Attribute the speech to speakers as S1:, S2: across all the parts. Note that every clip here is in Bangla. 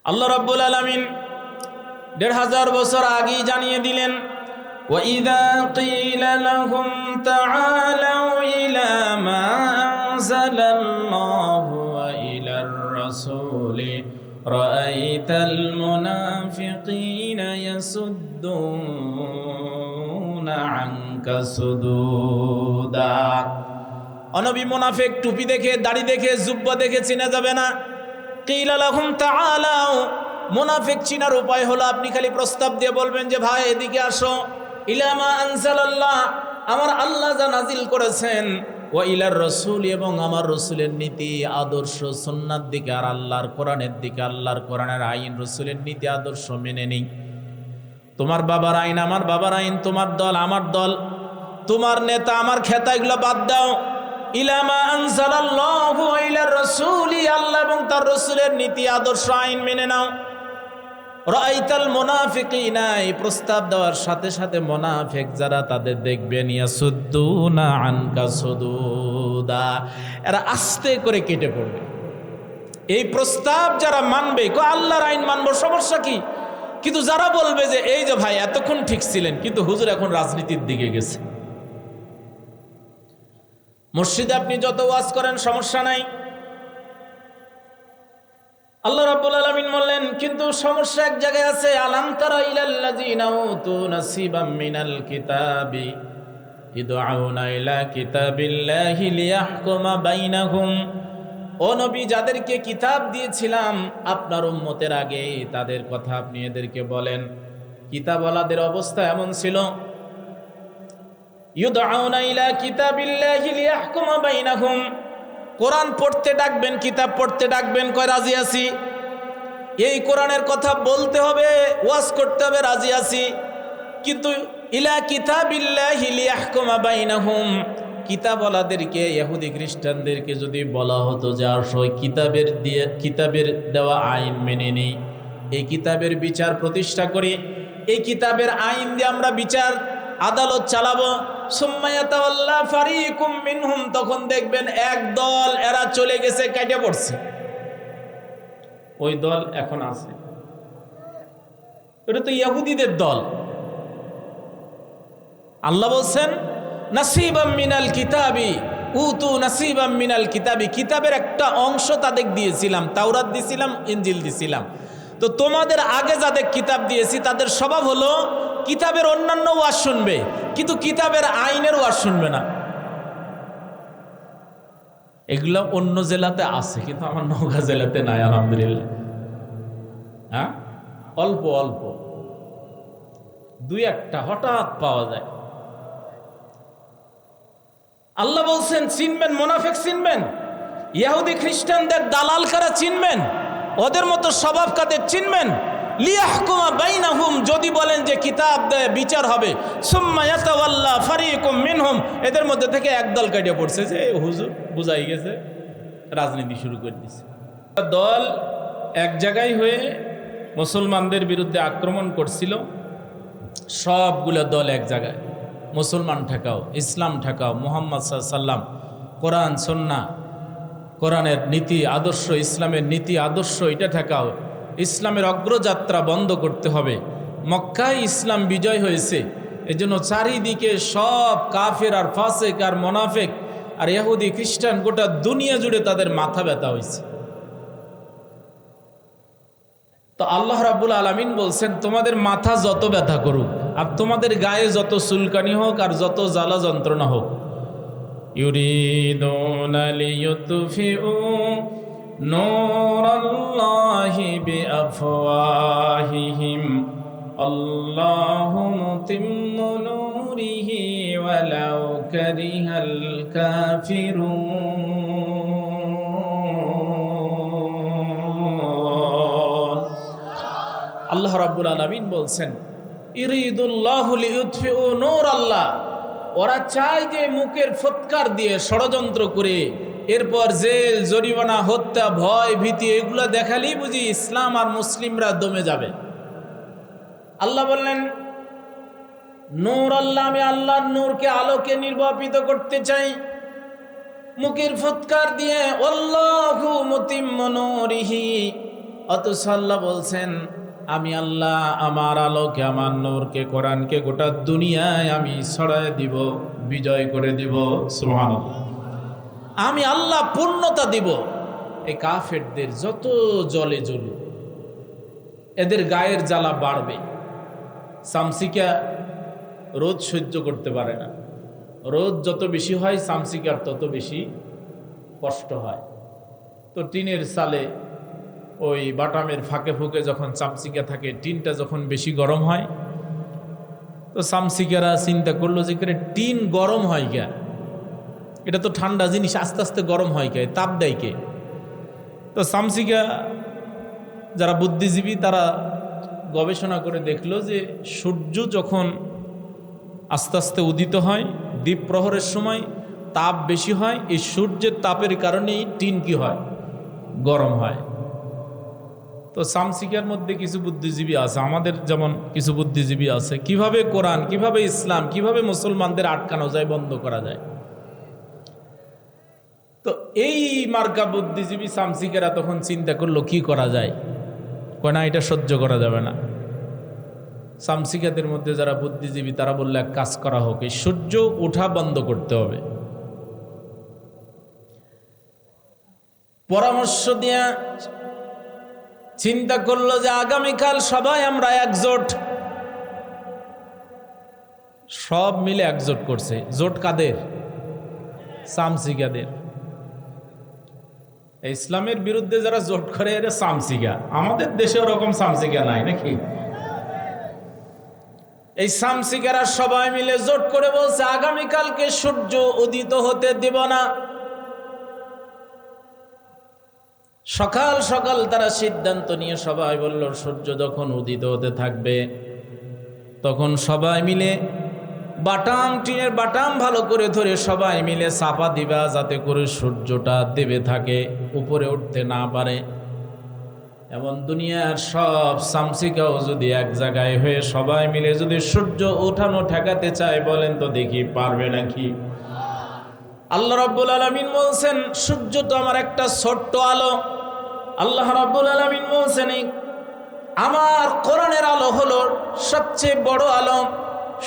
S1: আল্লাহ রাব্বুল আলামিন ১৫০০ বছর আগেই জানিয়ে দিলেন, وَإِذَا قِيلَ لَهُمْ تَعَالَوْا إِلَى مَا أَنزَلَ اللَّهُ وَإِلَى الرَّسُولِ رَأَيْتَ الْمُنَافِقِينَ يَصُدُّونَ عَنكَ صُدُودًا। অনবী মুনাফিক টুপি দেখে, দাড়ি দেখে, জুব্বা দেখে চিনা যাবে না। কিলা লাহুম তাআলাও, মুনাফিক চিনার উপায় হলো আপনি খালি প্রস্তাব দিয়ে বলবেন যে ভাই এদিকে আসো, ইলা মা আনজালাল্লাহ, আমার আল্লাহ যা নাজিল করেছেন, ওয়া ইলার রাসূল, এবং আমার রাসূলের নীতি আদর্শ সুন্নাত দিকে, আর আল্লাহর কোরআনের দিকে, আল্লাহর কোরআনের আইন, রাসূলের নীতি আদর্শ মেনে নেই। তোমার বাবার আইন আমার বাবার আইন, তোমার দল আমার দল, তোমার নেতা আমার খেতা, এগুলো বাদ দাও। ইলামা আনজালাল্লাহু ওয়া ইলার রাসূলি, আল্লাহ এবং তার রাসূলের নীতি আদর্শ আইন মেনে নাও। রাআইতাল মুনাফিকিনা, এই প্রস্তাব দেওয়ার সাথে সাথে মুনাফিক যারা তাদের দেখবেন, ইয়াসুদ্দুনা আনকা সুদুদা, এরা আস্তে করে কেটে পড়বে। এই প্রস্তাব যারা মানবে, আল্লাহর আইন মানবো, সমস্যা কি? কিন্তু যারা বলবে যে এই যে ভাই এতক্ষণ ঠিক ছিলেন, কিন্তু হুজুর এখন রাজনীতির দিকে গেছে। মসজিদে আপনি যত ওয়াজ করেন সমস্যা নাই, আল্লাহ রাব্বুল আলামিন বললেন, কিন্তু সমস্যা এক জায়গায় আছে। আলাম তারা ইলাল্লাযিনা উতু নাসিবাম মিনাল কিতাবি ইদউনা ইলা কিতাবিল্লাহি লিয়াহকুমা বাইনাহুম। ও নবী, যাদেরকে কিতাব দিয়েছিলাম আপনার উম্মতের আগে, তাদের কথা আপনি এদেরকে বলেন। কিতাবওয়ালাদের অবস্থা এমন ছিল, ইউদউনা ইলা কিতাবিল্লাহি লিয়াহকুমা বাইনাহুম, কোরআন পড়তে ডাকবেন, কিতাব পড়তে ডাকবেন, কয় রাজি আছি। এই কোরআনের কথা বলতে হবে, ওয়াজ করতে হবে, রাজি আছি। কিন্তু ইলা কিতাবিল্লাহি লিয়াহকুমা বাইনাহুম, কিতাবওয়ালাদেরকে, ইহুদি খ্রিস্টানদেরকে যদি বলা হতো যে আসো কিতাবের দেওয়া আইন মেনে নেই, এই কিতাবের বিচার প্রতিষ্ঠা করি, এই কিতাবের আইন দিয়ে আমরা বিচার আদালত চালাবো, সুম্মা ইয়াতাওয়াল্লা ফারিকুম মিনহুম, তখন দেখবেন এক দল এরা চলে গেছে, কেটে পড়ছে, ওই দল এখন আছে। এটা তো ইহুদিদের দল। আল্লাহ বলছেন নাসিবাম মিনাল কিতাবি উতু নাসিবাম মিনাল কিতাবি, কিতাবের একটা অংশ তাদের দিয়েছিলাম, তাওরাত দিয়েছিলাম, ইনজিল দিয়েছিলাম। তো তোমাদের আগে যাদের কিতাব দিয়েছি তাদের স্বভাব হলো কিতাবের অন্যান্য ওয়াজ শুনবে, কিন্তু কিতাবের আইনের ওয়াজ শুনবে না। এগুলো অন্য জেলাতে আছে, কিন্তু আমার নওগাঁ জেলাতে নাই, আলহামদুলিল্লাহ। হ্যাঁ, অল্প অল্প দুই একটা হঠাৎ পাওয়া যায়। আল্লাহ বলছেন চিনবেন, মুনাফিক চিনবেন, ইহুদি খ্রিস্টানদের দালাল কারা চিনবেন, ওদের মতো স্বভাব কাদের চিনবেন। লিয়াহকুমা বাইনাহুম, যদি বলেন যে কিতাব দেয় বিচার হবে, সুম্মা ইয়াতাওয়াল্লা ফারিকুম মিনহুম, এদের মধ্যে থেকে একদল কেটে পড়ছে যে হুজুর বুঝাই গেছে, রাজনীতি শুরু করে দিছে। দল এক জায়গায় হয়ে মুসলমানদের বিরুদ্ধে আক্রমণ করছিল, সবগুলো দল এক জায়গায়, মুসলমান ঠেকাও, ইসলাম ঠেকাও, মুহাম্মদ সাল্লাল্লাহু আলাইহি সাল্লাম, কোরআন সুন্নাহ, কোরআনের নীতি আদর্শ, ইসলামের নীতি আদর্শ, এটা ঠেকাও, ইসলামের অগ্রযাত্রা বন্ধ করতে হবে। মক্কায় ইসলাম বিজয় হয়েছে, এজন্য চারিদিকে সব কাফের আর ফাসিক আর মুনাফিক আর ইহুদি খ্রিস্টান, গোটা দুনিয়া জুড়ে তাদের মাথা ব্যথা হয়েছে। তো আল্লাহ রাব্বুল আলামিন বলছেন তোমাদের মাথা যত ব্যথা করুক, আর তোমাদের গায়ে যত চুলকানি হোক, আর যত জ্বালা যন্ত্রণা হোক, ইউরিদুনা লিয়ুতফিউ নূরাল্লাহি বিআফওয়াহিহিম আল্লাহু মুতিম্মু নূরিহি ওয়ালাউ কারিহাল কাফিরুন। আল্লাহ রাব্বুল আলামিন বলছেন ইরিদুল্লাহু লিয়ুতফিউ নূরাল্লাহ, ওরা চায় যে মুখের ফৎকার দিয়ে, ষড়যন্ত্র করে, এরপর জেল, জরিমানা, হত্যা, ভয়, ভীতি, এগুলো দেখালেই বুঝি ইসলাম আর মুসলিমরা দমে যাবে। আল্লাহ বললেন নূর আল্লাহ, আমি আল্লাহর নূরকে, আলোকে নির্বাপিত করতে চাই মুখের ফৎকার দিয়ে। আল্লাহু মুতিম্মু নূরিহি, অথচ আল্লাহ বলছেন আমি আল্লাহ আমার আলোকে, আমার নূরকে, কোরআনকে গোটা দুনিয়ায় আমি ছড়ায় দিব, বিজয় করে দিব। সুবহানাল্লাহ। আমি আল্লাহ পূর্ণতা দিব। এই কাফেরদের যত জলে জ্বলুক, এদের গায়ের জ্বালা বাড়বে। সামসিকা রোদ সহ্য করতে পারে না। রোদ যত বেশি হয় সামসিকার তত বেশি কষ্ট হয়। তো টিনের চালে ওই বাটামের ফাঁকে ফুঁকে যখন চামচিকা থাকে, টিনটা যখন বেশি গরম হয়, তো চামচিকারা চিন্তা করলো যে করে টিন গরম হয় কে, এটা তো ঠান্ডা জিনিস, আস্তে আস্তে গরম হয় কে, তাপ দেয় কে? তো চামচিকা যারা বুদ্ধিজীবী তারা গবেষণা করে দেখলো যে সূর্য যখন আস্তে আস্তে উদিত হয়, দ্বীপ প্রহরের সময় তাপ বেশি হয়, এই সূর্যের তাপের কারণেই টিন কি হয়, গরম হয়। তো সামসিকার মধ্যে কিছু বুদ্ধিজীবী আছে, আমাদের যেমন কিছু বুদ্ধিজীবী আছে, কিভাবে কোরআন, কিভাবে ইসলাম, কিভাবে মুসলমানদের আটকানো যায়, বন্ধ করা যায়। তো এই মার্কা বুদ্ধিজীবী সামসিকেরা তখন চিন্তা করলো কি করা যায়। কয় না, এটা সহ্য করা যাবে না। সামসিকাদের মধ্যে যারা বুদ্ধিজীবী তারা বললো এক কাজ করা হোক, এই সূর্য ওঠা বন্ধ করতে হবে। পরামর্শ দিয়া চিন্তা করলো যে আগামীকাল সবাই আমরা একজোট, সব মিলে একজোট করছে। জোট কাদের? সামসিকাদের। ইসলামের বিরুদ্ধে যারা জোট করে এরা সামসিকা। আমাদের দেশে ওরকম সামসিকা নাই নাকি? এই সামসিকারা সবাই মিলে জোট করে বলছে আগামীকালকে সূর্য উদিত হতে দিব না। সকাল সকাল তারা সিদ্ধান্ত নিয়ে সবাই বলল সূর্য যখন উদিত হতে থাকবে তখন সবাই মিলে বাটাম, টিনের বাটাম ভালো করে ধরে সবাই মিলে চাপা দিবা, যাতে করে সূর্যটা দেবে থাকে, উপরে উঠতে না পারে। এমন দুনিয়ার সব সামসিকাও যদি এক জায়গায় হয়ে সবাই মিলে যদি সূর্য ওঠানো ঠেকাতে চায়, বলেন তো দেখি পারবে নাকি? আল্লাহ রাব্বুল আলামিন বলছেন সূর্য তো আমার একটা ছোট্ট আলো। আল্লাহ রাব্বুল আলামিন বলছেন আমার কোরআনের আলো হলো সবচেয়ে বড় আলো।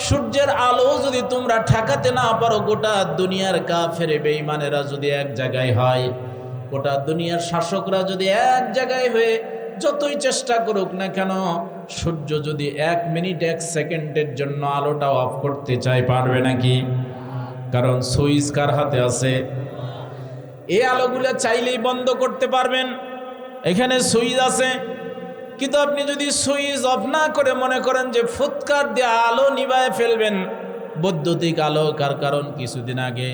S1: সূর্যের আলো যদি তোমরা ঠেকাতে না পারো, গোটা দুনিয়ার কাফের বেঈমানেরা যদি এক জায়গায় হয়, গোটা দুনিয়ার শাসকরা যদি এক জায়গায় হয়ে যতই চেষ্টা করুক না কেন, সূর্য যদি 1 মিনিট 1 সেকেন্ডের জন্য আলোটা অফ করতে চায়, পারবে নাকি? কারণ সুইচ কার হাতে আছে? এই আলোগুলো চাইলেই বন্ধ করতে পারবেন, এখানে সুইচ আছে। কিন্তু আপনি যদি সুইচ অফ না করে মনে করেন যে ফুৎকার দিয়ে আলো নিভায় ফেলবেন, বৈদ্যুতিক আলো, কারণ কিছুদিন আগে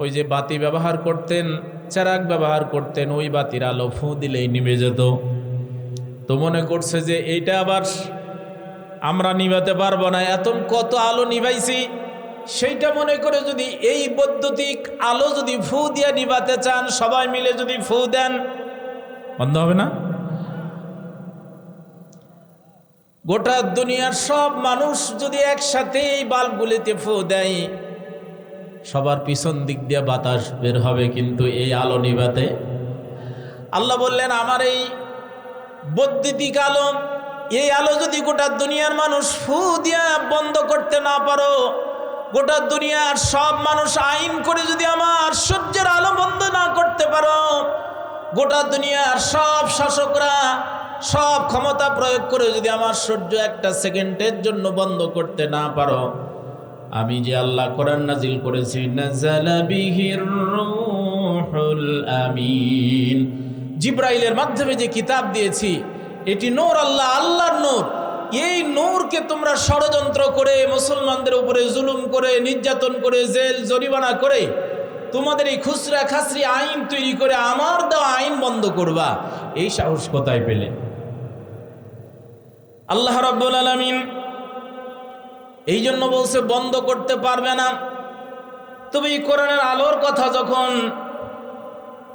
S1: ওই যে বাতি ব্যবহার করতেন, চেরাগ ব্যবহার করতেন, ওই বাতির আলো ফু দিলেই নিভে যেত। তো মনে করছে যে এইটা আবার আমরা নিভাতে পারবো না, এত কত আলো নিভাইছি, সেইটা মনে করে যদি এই বৈদ্যুতিক আলো যদি ফু দিয়ে নিভাতে চান, সবাই মিলে যদি ফু দেন, বন্ধ হবে না? গোটা দুনিয়ার সব মানুষ যদি একসাথে এই বাল্বগুলিতে ফু দেয়, সবার পিছন দিক দিয়ে বাতাস বের হবে, কিন্তু এই আলো নিভাতে। আল্লাহ বললেন আমার এই বৈদ্যুতিক আলো, এই আলো যদি গোটা দুনিয়ার মানুষ ফু দিয়া বন্ধ করতে না পারো, গোটা দুনিয়ার সব মানুষ আইন করে যদি আমার সূর্যের আলো বন্ধ না করতে পারো, গোটা দুনিয়ার সব শাসকরা সব ক্ষমতা প্রয়োগ করে যদি আমার সূর্য 1 সেকেন্ডের জন্য বন্ধ করতে না পারো, আমি যে আল্লাহ কোরআন নাজিল করেছি, নাযালা বিহির রূহুল আমিন, জিবরাইলের মাধ্যমে যে কিতাব দিয়েছি, এটি নূর, আল্লাহর নূর। এই নূরকে তোমরা ষড়যন্ত্র করে মুসলমানদের উপরে জুলুম করে, নির্যাতন করে, জেল জরিমানা করে, তোমাদের এই খুচরা খাসরি আইন তৈরি করে আমার দেওয়া আইন বন্ধ করবা, এই সাহস কোথায় পেলে? আল্লাহ রাব্বুল আলামিন এই জন্য বলছে বন্ধ করতে পারবে না। তবে এই কোরআনের আলোর কথা যখন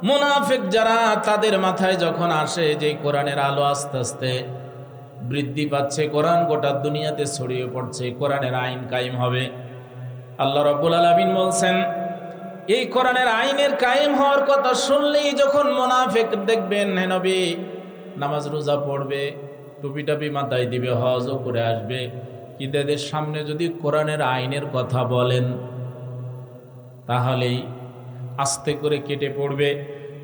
S1: মুনাফিক যারা, তাদের মাথায় যখন আসে যে কোরআনের আলো আস্তে আস্তে বৃদ্ধি পাচ্ছে, কোরআন গোটা দুনিয়াতে ছড়িয়ে পড়ছে, কোরআনের আইন কায়েম হবে, আল্লাহ রাব্বুল আলামিন বলছেন এই কোরআনের আইনের কায়েম হওয়ার কথা শুনলেই যখন মুনাফিক দেখবেন, হে নবী নামাজ রোজা পড়বে, টুপি টাপি মাথায় দিবে, হজও করে আসবে, কিন্তু এদের সামনে যদি কোরআনের আইনের কথা বলেন তাহলেই আস্তে করে কেটে পড়বে।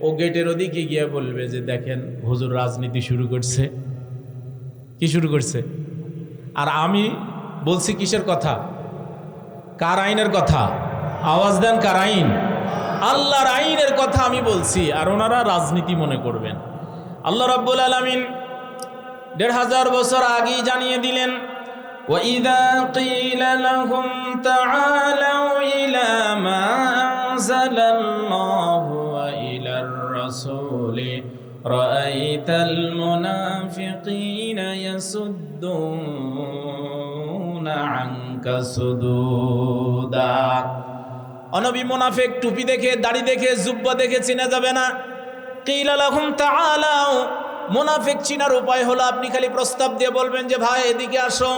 S1: ও গেটের ওদিকে গিয়ে বলবে যে দেখেন হুজুর রাজনীতি শুরু করছে। কি শুরু করছে? আর আমি বলছি কিসের কথা? কার আইনের কথা? আওয়াজ দেন, কার আইন? আল্লাহর আইনের কথা আমি বলছি, আর ওনারা রাজনীতি মনে করবেন। আল্লাহ রাব্বুল আলামিন ১৫০০ বছর আগেই জানিয়ে দিলেন, وَإِذَا قِيلَ لَهُمْ تَعَالَوْا إِلَى مَا أَنزَلَ اللَّهُ وَإِلَى الرَّسُولِ رَأَيْتَ الْمُنَافِقِينَ يَصُدُّونَ عَنكَ صُدُودًا। অনবী মুনাফিক টুপি দেখে, দাড়ি দেখে, জুব্বা দেখে চিনা যাবে না। কিলা লাহুম তাআলাও, মুনাফিক চিনার উপায় হলো আপনি খালি প্রস্তাব দিয়ে বলবেন যে ভাই এদিকে আসো,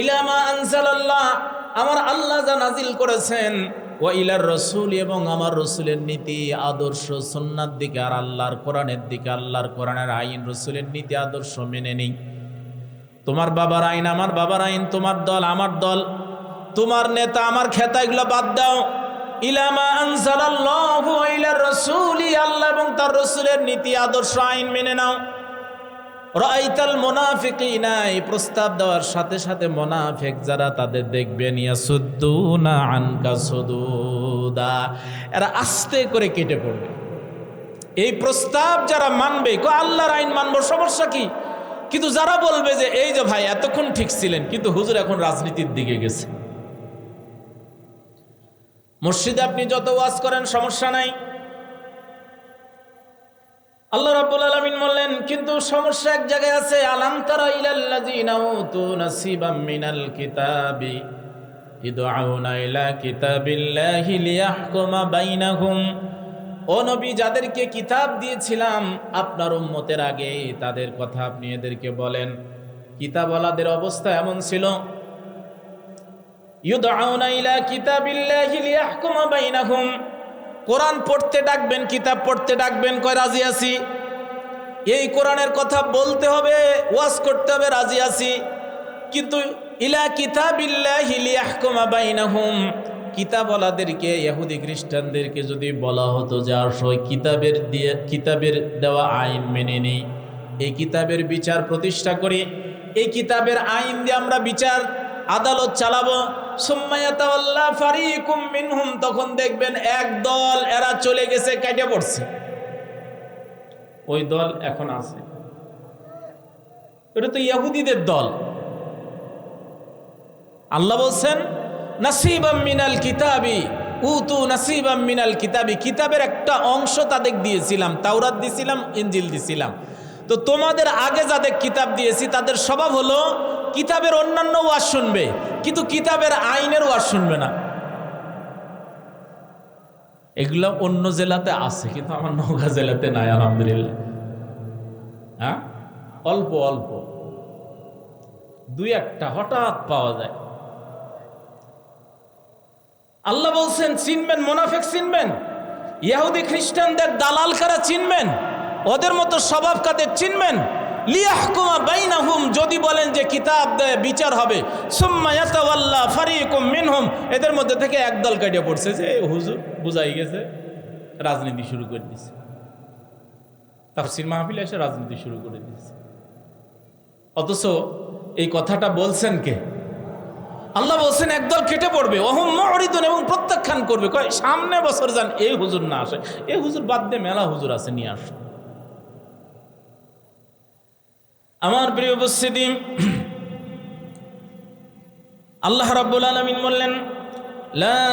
S1: ইলা মা আনজালাল্লাহ, আমার আল্লাহ যা নাজিল করেছেন, ওয়া ইলার রাসূল, এবং আমার রাসূলের নীতি আদর্শ সুন্নাত দিকে, আর আল্লাহর কোরআনের দিকে, আল্লাহর কোরআনের আইন, রাসূলের নীতি আদর্শ মেনে নেই। তোমার বাবার আইন আমার বাবার আইন, তোমার দল আমার দল, তোমার নেতা আমার খেতা, এগুলো বাদ দাও। ইলামা আনজালাল্লাহু ওয়া ইলার রাসূলি, আল্লাহ এবং তার রাসূলের নীতি আদর্শ আইন মেনে নাও। রাআইতাল মুনাফিকিনা, এই প্রস্তাব দেওয়ার সাথে সাথে মুনাফিক যারা তাদের দেখবেন, ইয়াসুদ্দুনা আনকা সুদুদা, এরা আস্তে করে কেটে পড়বে। এই প্রস্তাব যারা মানবে, আল্লাহর আইন মানবো, সমস্যা কি? কিন্তু যারা বলবে যে এই যে ভাই এতক্ষণ ঠিক ছিলেন, কিন্তু হুজুর এখন রাজনীতির দিকে গেছে। মসজিদে আপনি যত ওয়াজ করেন সমস্যা নাই, আল্লাহ রাব্বুল আলামিন বললেন, কিন্তু সমস্যা এক জায়গায় আছে। আলাম তারা ইলাল্লাযিনা উতু নাসিবাম মিনাল কিতাবি ইদউনা ইলা কিতাবিল্লাহি লিয়াহকুমা বাইনাহুম। ও নবী, যাদেরকে কিতাব দিয়েছিলাম আপনার উম্মতের আগে, তাদের কথা আপনি এদেরকে বলেন, কিতাবওয়ালাদের অবস্থা এমন ছিল, ইউদউনা ইলা কিতাবিল্লাহি লিয়াহকুমা বাইনাহুম, কোরআন পড়তে ডাকবেন, কিতাব পড়তে ডাকবেন, কয় রাজি আছি। এই কোরআনের কথা বলতে হবে, ওয়াজ করতে হবে, রাজি আছি। কিন্তু ইলা কিতাবিল্লাহি লিয়াহকুমা বাইনাহুম, কিতাবওয়ালাদেরকে, ইহুদি খ্রিস্টানদেরকে যদি বলা হতো যে আসো কিতাবের দেওয়া আইন মেনে নেই, এই কিতাবের বিচার প্রতিষ্ঠা করি, এই কিতাবের আইন দিয়ে আমরা বিচার আদালত চালাবো, সুম্মায়াতাওয়াল্লা ফারিকুম মিনহুম, তখন দেখবেন এক দল এরা চলে গেছে, কেটে পড়ছে। ওই দল এখন আছে, এটা তো ইহুদিদের দল। আল্লাহ বলছেন নাসিবাম মিনাল কিতাবি উতু নাসিবাম মিনাল কিতাবি, কিতাবের একটা অংশ তাদের দিয়েছিলাম, তাওরাত দিয়েছিলাম, ইনজিল দিয়েছিলাম। তো তোমাদের আগে যাদের কিতাব দিয়েছি তাদের স্বভাব হলো কিতাবের অন্যান্য ওয়াজ শুনবে, কিন্তু কিতাবের আইনের ওয়াজ শুনবে না। এগুলো অন্য জেলাতে আছে, কিন্তু আমার নওগাঁ জেলাতে নাই, আলহামদুলিল্লাহ। হ্যাঁ, অল্প অল্প দুই একটা হঠাৎ পাওয়া যায়। আল্লাহ বলছেন চিনবেন, মুনাফিক চিনবেন, ইহুদি খ্রিস্টানদের দালাল কারা চিনবেন, ওদের মতো স্বভাব কাদের চিনবেন। লিয়াহকুমা বাইনাহুম, যদি বলেন যে কিতাব দেয় বিচার হবে, সুম্মা ইয়াতাওয়াল্লা ফারিকুম মিনহুম, এদের মধ্যে থেকে একদল কেটে পড়ছে যে হুজুর বুঝাই গেছে, রাজনীতি শুরু করে দিয়েছে, তাফসীর মাহফিলে এসে রাজনীতি শুরু করে দিয়েছে। অথচ এই কথাটা বলছেন কে? আল্লাহ বলছেন একদল কেটে পড়বে, ওহুম মুরিদুন, এবং প্রত্যাখ্যান করবে, কয় সামনে বছর যান, এই হুজুর না আসে, এই হুজুর বাদ দিয়ে মেলা হুজুর আছে, নিয়ে আস। আমার প্রিয় উপস্থিতি, আল্লাহ রাব্বুল আলামিন বললেন লা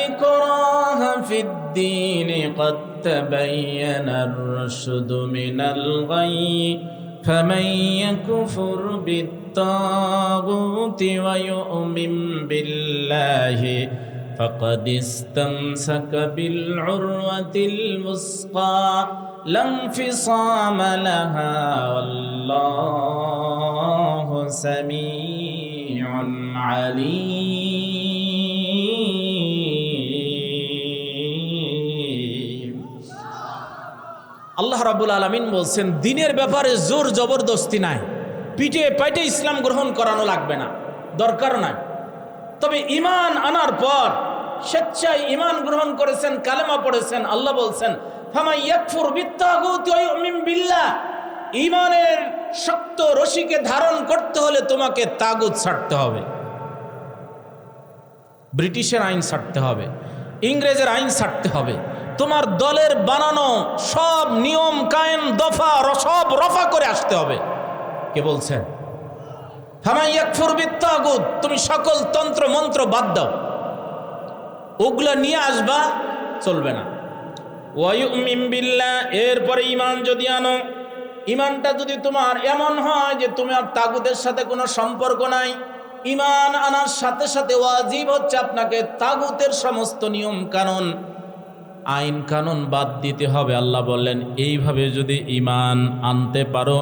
S1: ইকরাহা ফিদ-দীন ক্বাদ তাবায়্যানার রুশদু মিনাল গায়য়্যি ফামান ইয়াকফুর বিত-তাগুতি ওয়া ইউমিন বিল্লাহি ফাকাদ ইসতামসাকা বিল-উরওয়াতিল মুসকা লা ইনফিসামা লাহা ওয়াল্লাহু সামিউন আলীম। আল্লাহ রাব্বুল আলামিন বলছেন দ্বীনের ব্যাপারে জোর জবরদস্তি নাই, পিঠে পাইটে ইসলাম গ্রহণ করানো লাগবে না, দরকার নাই। তবে ঈমান আনার পর স্বেচ্ছায় ঈমান গ্রহণ করেছেন, কালেমা পড়েছেন, আল্লাহ বলছেন ফামান ইয়াকফুর বিত্তাগুত ওয়া ইউমিন বিল্লাহ, ঈমানের শক্ত রশিকে ধারণ করতে হলে তোমাকে তাগুত ছাড়তে হবে, ব্রিটিশের আইন ছাড়তে হবে, ইংরেজের আইন ছাড়তে হবে, তোমার দলের বানানো সব নিয়ম কায়েম দফা সব রফা করে আসতে হবে। কে বলছেন? ফামান ইয়াকফুর বিত্তাগুত, তুমি সকল তন্ত্র মন্ত্র বাদ দাও, ওগুলা নিয়ে আসবা, চলবে না। ওয়া ইউমিন বিল্লাহ, এরপরে ঈমান যদি আনো, ঈমানটা যদি তোমার এমন হয় যে তোমার তাগুতের সাথে কোনো সম্পর্ক নাই, ঈমান আনার সাথে সাথে ওয়াজিব হচ্ছে আপনাকে তাগুতের সমস্ত নিয়ম কানুন আইন কানুন বাদ দিতে হবে। আল্লাহ বললেন এইভাবে যদি ঈমান আনতে পারো,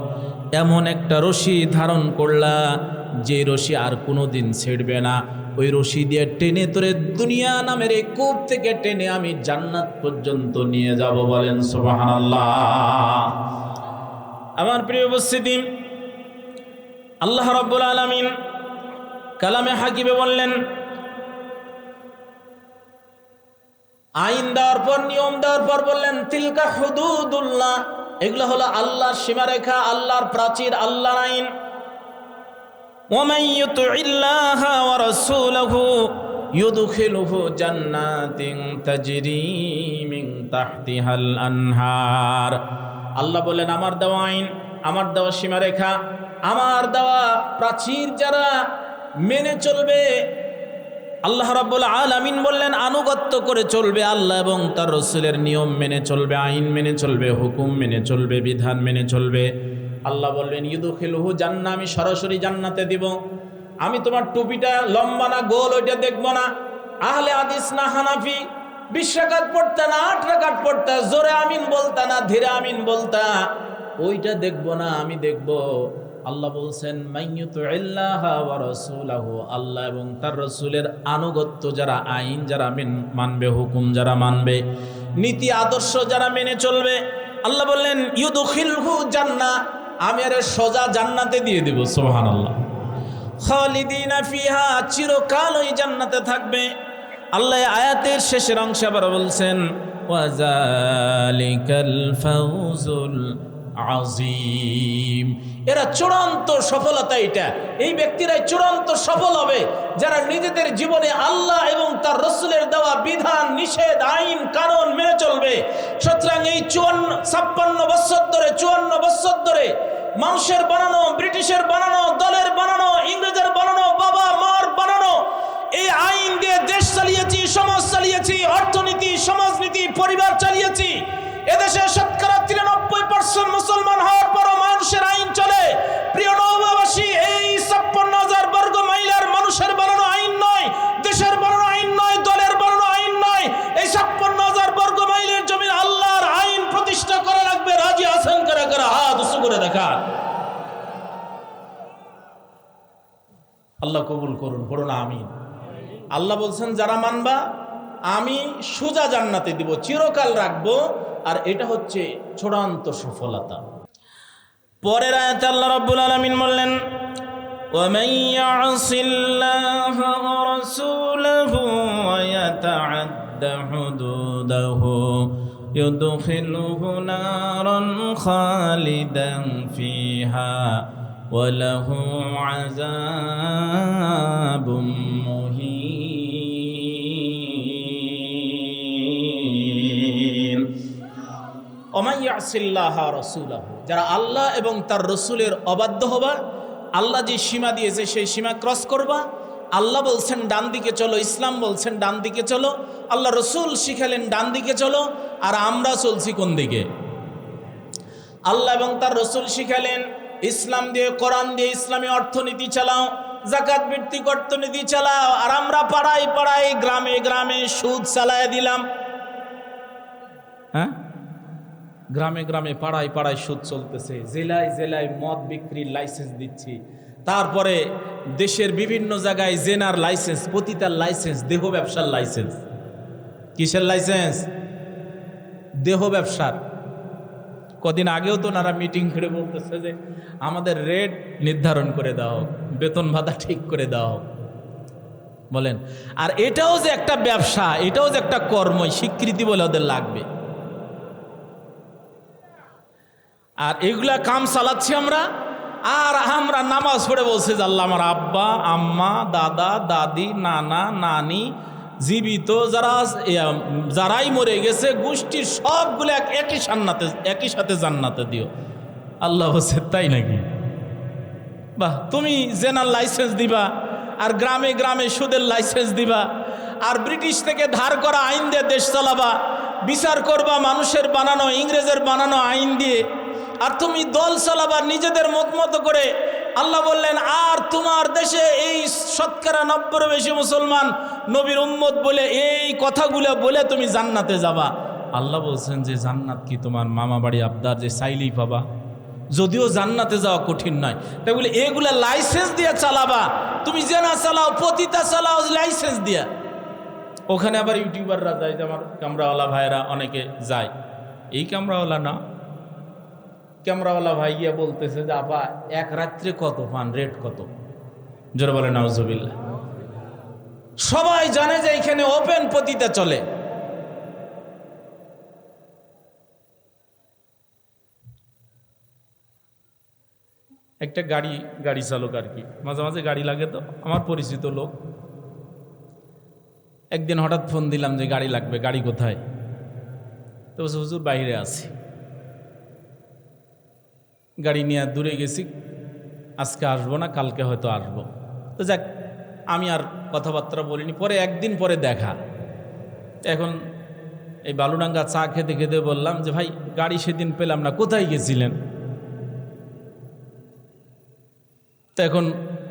S1: এমন একটা রশি ধারণ করলা যে রশি আর কোনো দিন ছেড়বে না, ওই রশি দিয়ে টেনে তোরে দুনিয়া নামের এই কূপ থেকে টেনে আমি জান্নাত পর্যন্ত নিয়ে যাব। বলেন সুবহানাল্লাহ। আমার প্রিয় উপস্থিতি, আল্লাহ রাব্বুল আলামিন কালামে হাকিমে বললেন আইন দেওয়ার পর, নিয়ম দেওয়ার পর বললেন তিলকা হুদুদুল্লাহ, এগুলো হলো আল্লাহর সীমারেখা, আল্লাহর প্রাচীর, আল্লাহর আইন। ওয়ামান ইউতিইল্লাহা ওয়া রাসূলাহু ইউদখিলুহু জান্নাতিন তাজরি মিন তাহতিহাল আনহার। আল্লাহ বলেন আমার দেওয়া আইন, আমার দেওয়া সীমারেখা, আমার দেওয়া প্রাচীর যারা মেনে চলবে, আল্লাহ রাব্বুল আলামিন বললেন আনুগত্য করে চলবে, আল্লাহ এবং তার রাসূলের নিয়ম মেনে চলবে, আইন মেনে চলবে, হুকুম মেনে চলবে, বিধান মেনে চলবে। আল্লাহ বলবেন ইউদখিলুহু জান্নাহ, আমি সরাসরি জান্নাতে দিব। আমি তোমার টুপিটা লম্বা না গোল ওইটা দেখব না, আহলে হাদিস না হানাফি, 20 রাকাত পড়তা না 8 রাকাত পড়তা, জোরে আমিন বলতা না ধীরে আমিন বলতা, ওইটা দেখব না, আমি দেখব আল্লাহ বলছেন মাইয়ুতিল্লাহা ওয়া রাসূলাহু, আল্লাহ এবং তার রাসূলের আনুগত্য যারা, আইন যারা মানবে, হুকুম যারা মানবে, নীতি আদর্শ যারা মেনে চলবে, আল্লাহ বললেন ইউদখিলহু জান্নাহ, আমি আরে সোজা জান্নাতে দিয়ে দেব। সুবহানাল্লাহ। খালিদিনা ফিহা, চিরকাল ওই জান্নাতে থাকবে। আল্লাহ আয়াতের শেষের অংশে আবার বলছেন ওয়া যালিকাল ফাউজুল আজিম, এরা চূড়ান্ত সফলতা, এটা এই ব্যক্তিরাই চূড়ান্ত সফল হবে যারা নিজেদের জীবনে আল্লাহ এবং তার রাসূলের দেওয়া বিধান নিষেধ আইন কানুন মেনে চলবে। সুতরাং এই 56 বছর ধরে, 54 বছর ধরে মানুষের বানানো, ব্রিটিশের বানানো, দলের বানানো, ইংরেজের বানানো, বাবা মার বানানো এই আইন দিয়ে দেশ চালিয়েছি, সমাজ চালিয়েছি, অর্থনীতি, সমাজনীতি, পরিবার চালিয়েছি। এদেশে শতকরা 93% মুসলমান হওয়ার পরও মানুষের আইন চলে। প্রিয় নওগাঁবাসী, এই 56,000 বর্গ মাইলের মানুষের বানানো আইন নয়, দেশের বানানো আইন নয়, দলের বানানো আইন নয়, এই 56,000 বর্গ মাইলের জমিন আল্লাহর আইন প্রতিষ্ঠা করা লাগবে। রাজি আছেন কারা কারা? হাত উঁচু করে দেখা। আল্লাহ কবুল করুন, পড়ুন আমিন। আল্লাহ বলছেন যারা মানবা আমি সোজা জান্নাতে দিব, চিরকাল রাখবো, আর এটা হচ্ছে চূড়ান্ত সফলতা। পরের আয়াতে আল্লাহ রাব্বুল আলামিন বললেন ওয়ামান ইয়াসিল্লাহা ওয়া রাসূলাহু ওয়া ইয়াতাআদ্দা হুদুদাহু ইউদখিলহু নারান খালিদান ফিহা ওয়া লাহু আযাবুম মুহিন। ওমান ইয়াসিল্লাহা রাসূলাহু, যারা আল্লাহ এবং তার রাসূলের অবাধ্য হবা, আল্লাহ যে সীমা দিয়েছে সেই সীমা ক্রস করবা। আল্লাহ বলছেন ডান দিকে চলো, ইসলাম বলছেন ডান দিকে চলো, আল্লাহ রাসূল শিখালেন ডান দিকে চলো, আর আমরা চলছি কোন দিকে? আল্লাহ এবং তার রাসূল শিখালেন ইসলাম দিয়ে, কোরআন দিয়ে ইসলামী অর্থনীতি চালাও, যাকাত ভিত্তিক অর্থনীতি চালাও, আর আমরা পাড়ায় পাড়ায়, গ্রামে গ্রামে সুদ চালায় দিলাম। হ্যাঁ, গ্রামে গ্রামে পাড়ায় পাড়ায় সুদ চলতেছে, জেলায় জেলায় মদ বিক্রির লাইসেন্স দিচ্ছি, তারপরে দেশের বিভিন্ন জায়গায় জেনার লাইসেন্স, পতিতার লাইসেন্স, দেহ ব্যবসার লাইসেন্স। কিসের লাইসেন্স? দেহ ব্যবসার। কদিন আগেও তো ওনারা মিটিং করে বলতেছে যে আমাদের রেট নির্ধারণ করে দেওয়া হোক, বেতন ভাতা ঠিক করে দেওয়া হোক। বলেন, আর এটাও যে একটা ব্যবসা, এটাও যে একটা কর্ম, স্বীকৃতি বলে ওদের লাগবে। আর এগুলা কাম চালাচ্ছি আমরা, আর আমরা নামাজ পড়ে বলছি যে আল্লাহ আমার আব্বা আম্মা দাদা দাদি নানা নানি জীবিত যারাই মরে গেছে গোষ্ঠীর সবগুলো একই সাথে জান্নাতে দিও। আল্লাহ বলছে তাই নাকি? বাহ, তুমি জেনার লাইসেন্স দিবা, আর গ্রামে গ্রামে সুদের লাইসেন্স দিবা, আর ব্রিটিশ থেকে ধার করা আইন দিয়ে দেশ চালাবা, বিচার করবা মানুষের বানানো ইংরেজের বানানো আইন দিয়ে, আর তুমি দল চালাবা নিজেদের মত করে। আল্লাহ বললেন আর তোমার দেশে এই 90% বেশি মুসলমান নবীর উম্মত বলে এই কথাগুলো বলে তুমি জান্নাতে যাবা। আল্লাহ বলছেন যে জান্নাত কি তোমার মামা বাড়ি আবদার যে চাইলেই পাবা? যদিও জান্নাতে যাওয়া কঠিন নয়, তাই বলে এগুলা লাইসেন্স দিয়ে চালাবা। তুমি জেনা চালাও, পতিতা চালাও লাইসেন্স দিয়া। ওখানে আবার ইউটিউবাররা যায়, যে আমার ক্যামেরাওয়ালা ভাইরা অনেকে যায়। এই ক্যামেরাওয়ালা না, ক্যামেরাওয়ালা ভাই গিয়া বলতেছে যে আপা এক রাত্রে কত পান, রেট কত? জোরে বলে নাউজুবিল্লাহ। সবাই জানে যে এখানে ওপেন পতিতা চলে। একটা গাড়ি চালক আর কি, মাঝে মাঝে গাড়ি লাগে, তো আমার পরিচিত লোক। একদিন হঠাৎ ফোন দিলাম যে গাড়ি লাগবে, গাড়ি কোথায়? তো বলছে হুজুর বাইরে আছি। গাড়ি নিয়ে দূরে গেছি, আজকে আসবো না, কালকে হয়তো আসবো। তো যাক, আমি আর কথাবার্তা বলিনি। পরে একদিন পরে দেখা, এখন এই বালুডাঙ্গা চা খেতে খেতে বললাম যে ভাই গাড়ি সেদিন পেলাম না, কোথায় গেছিলেন? তো এখন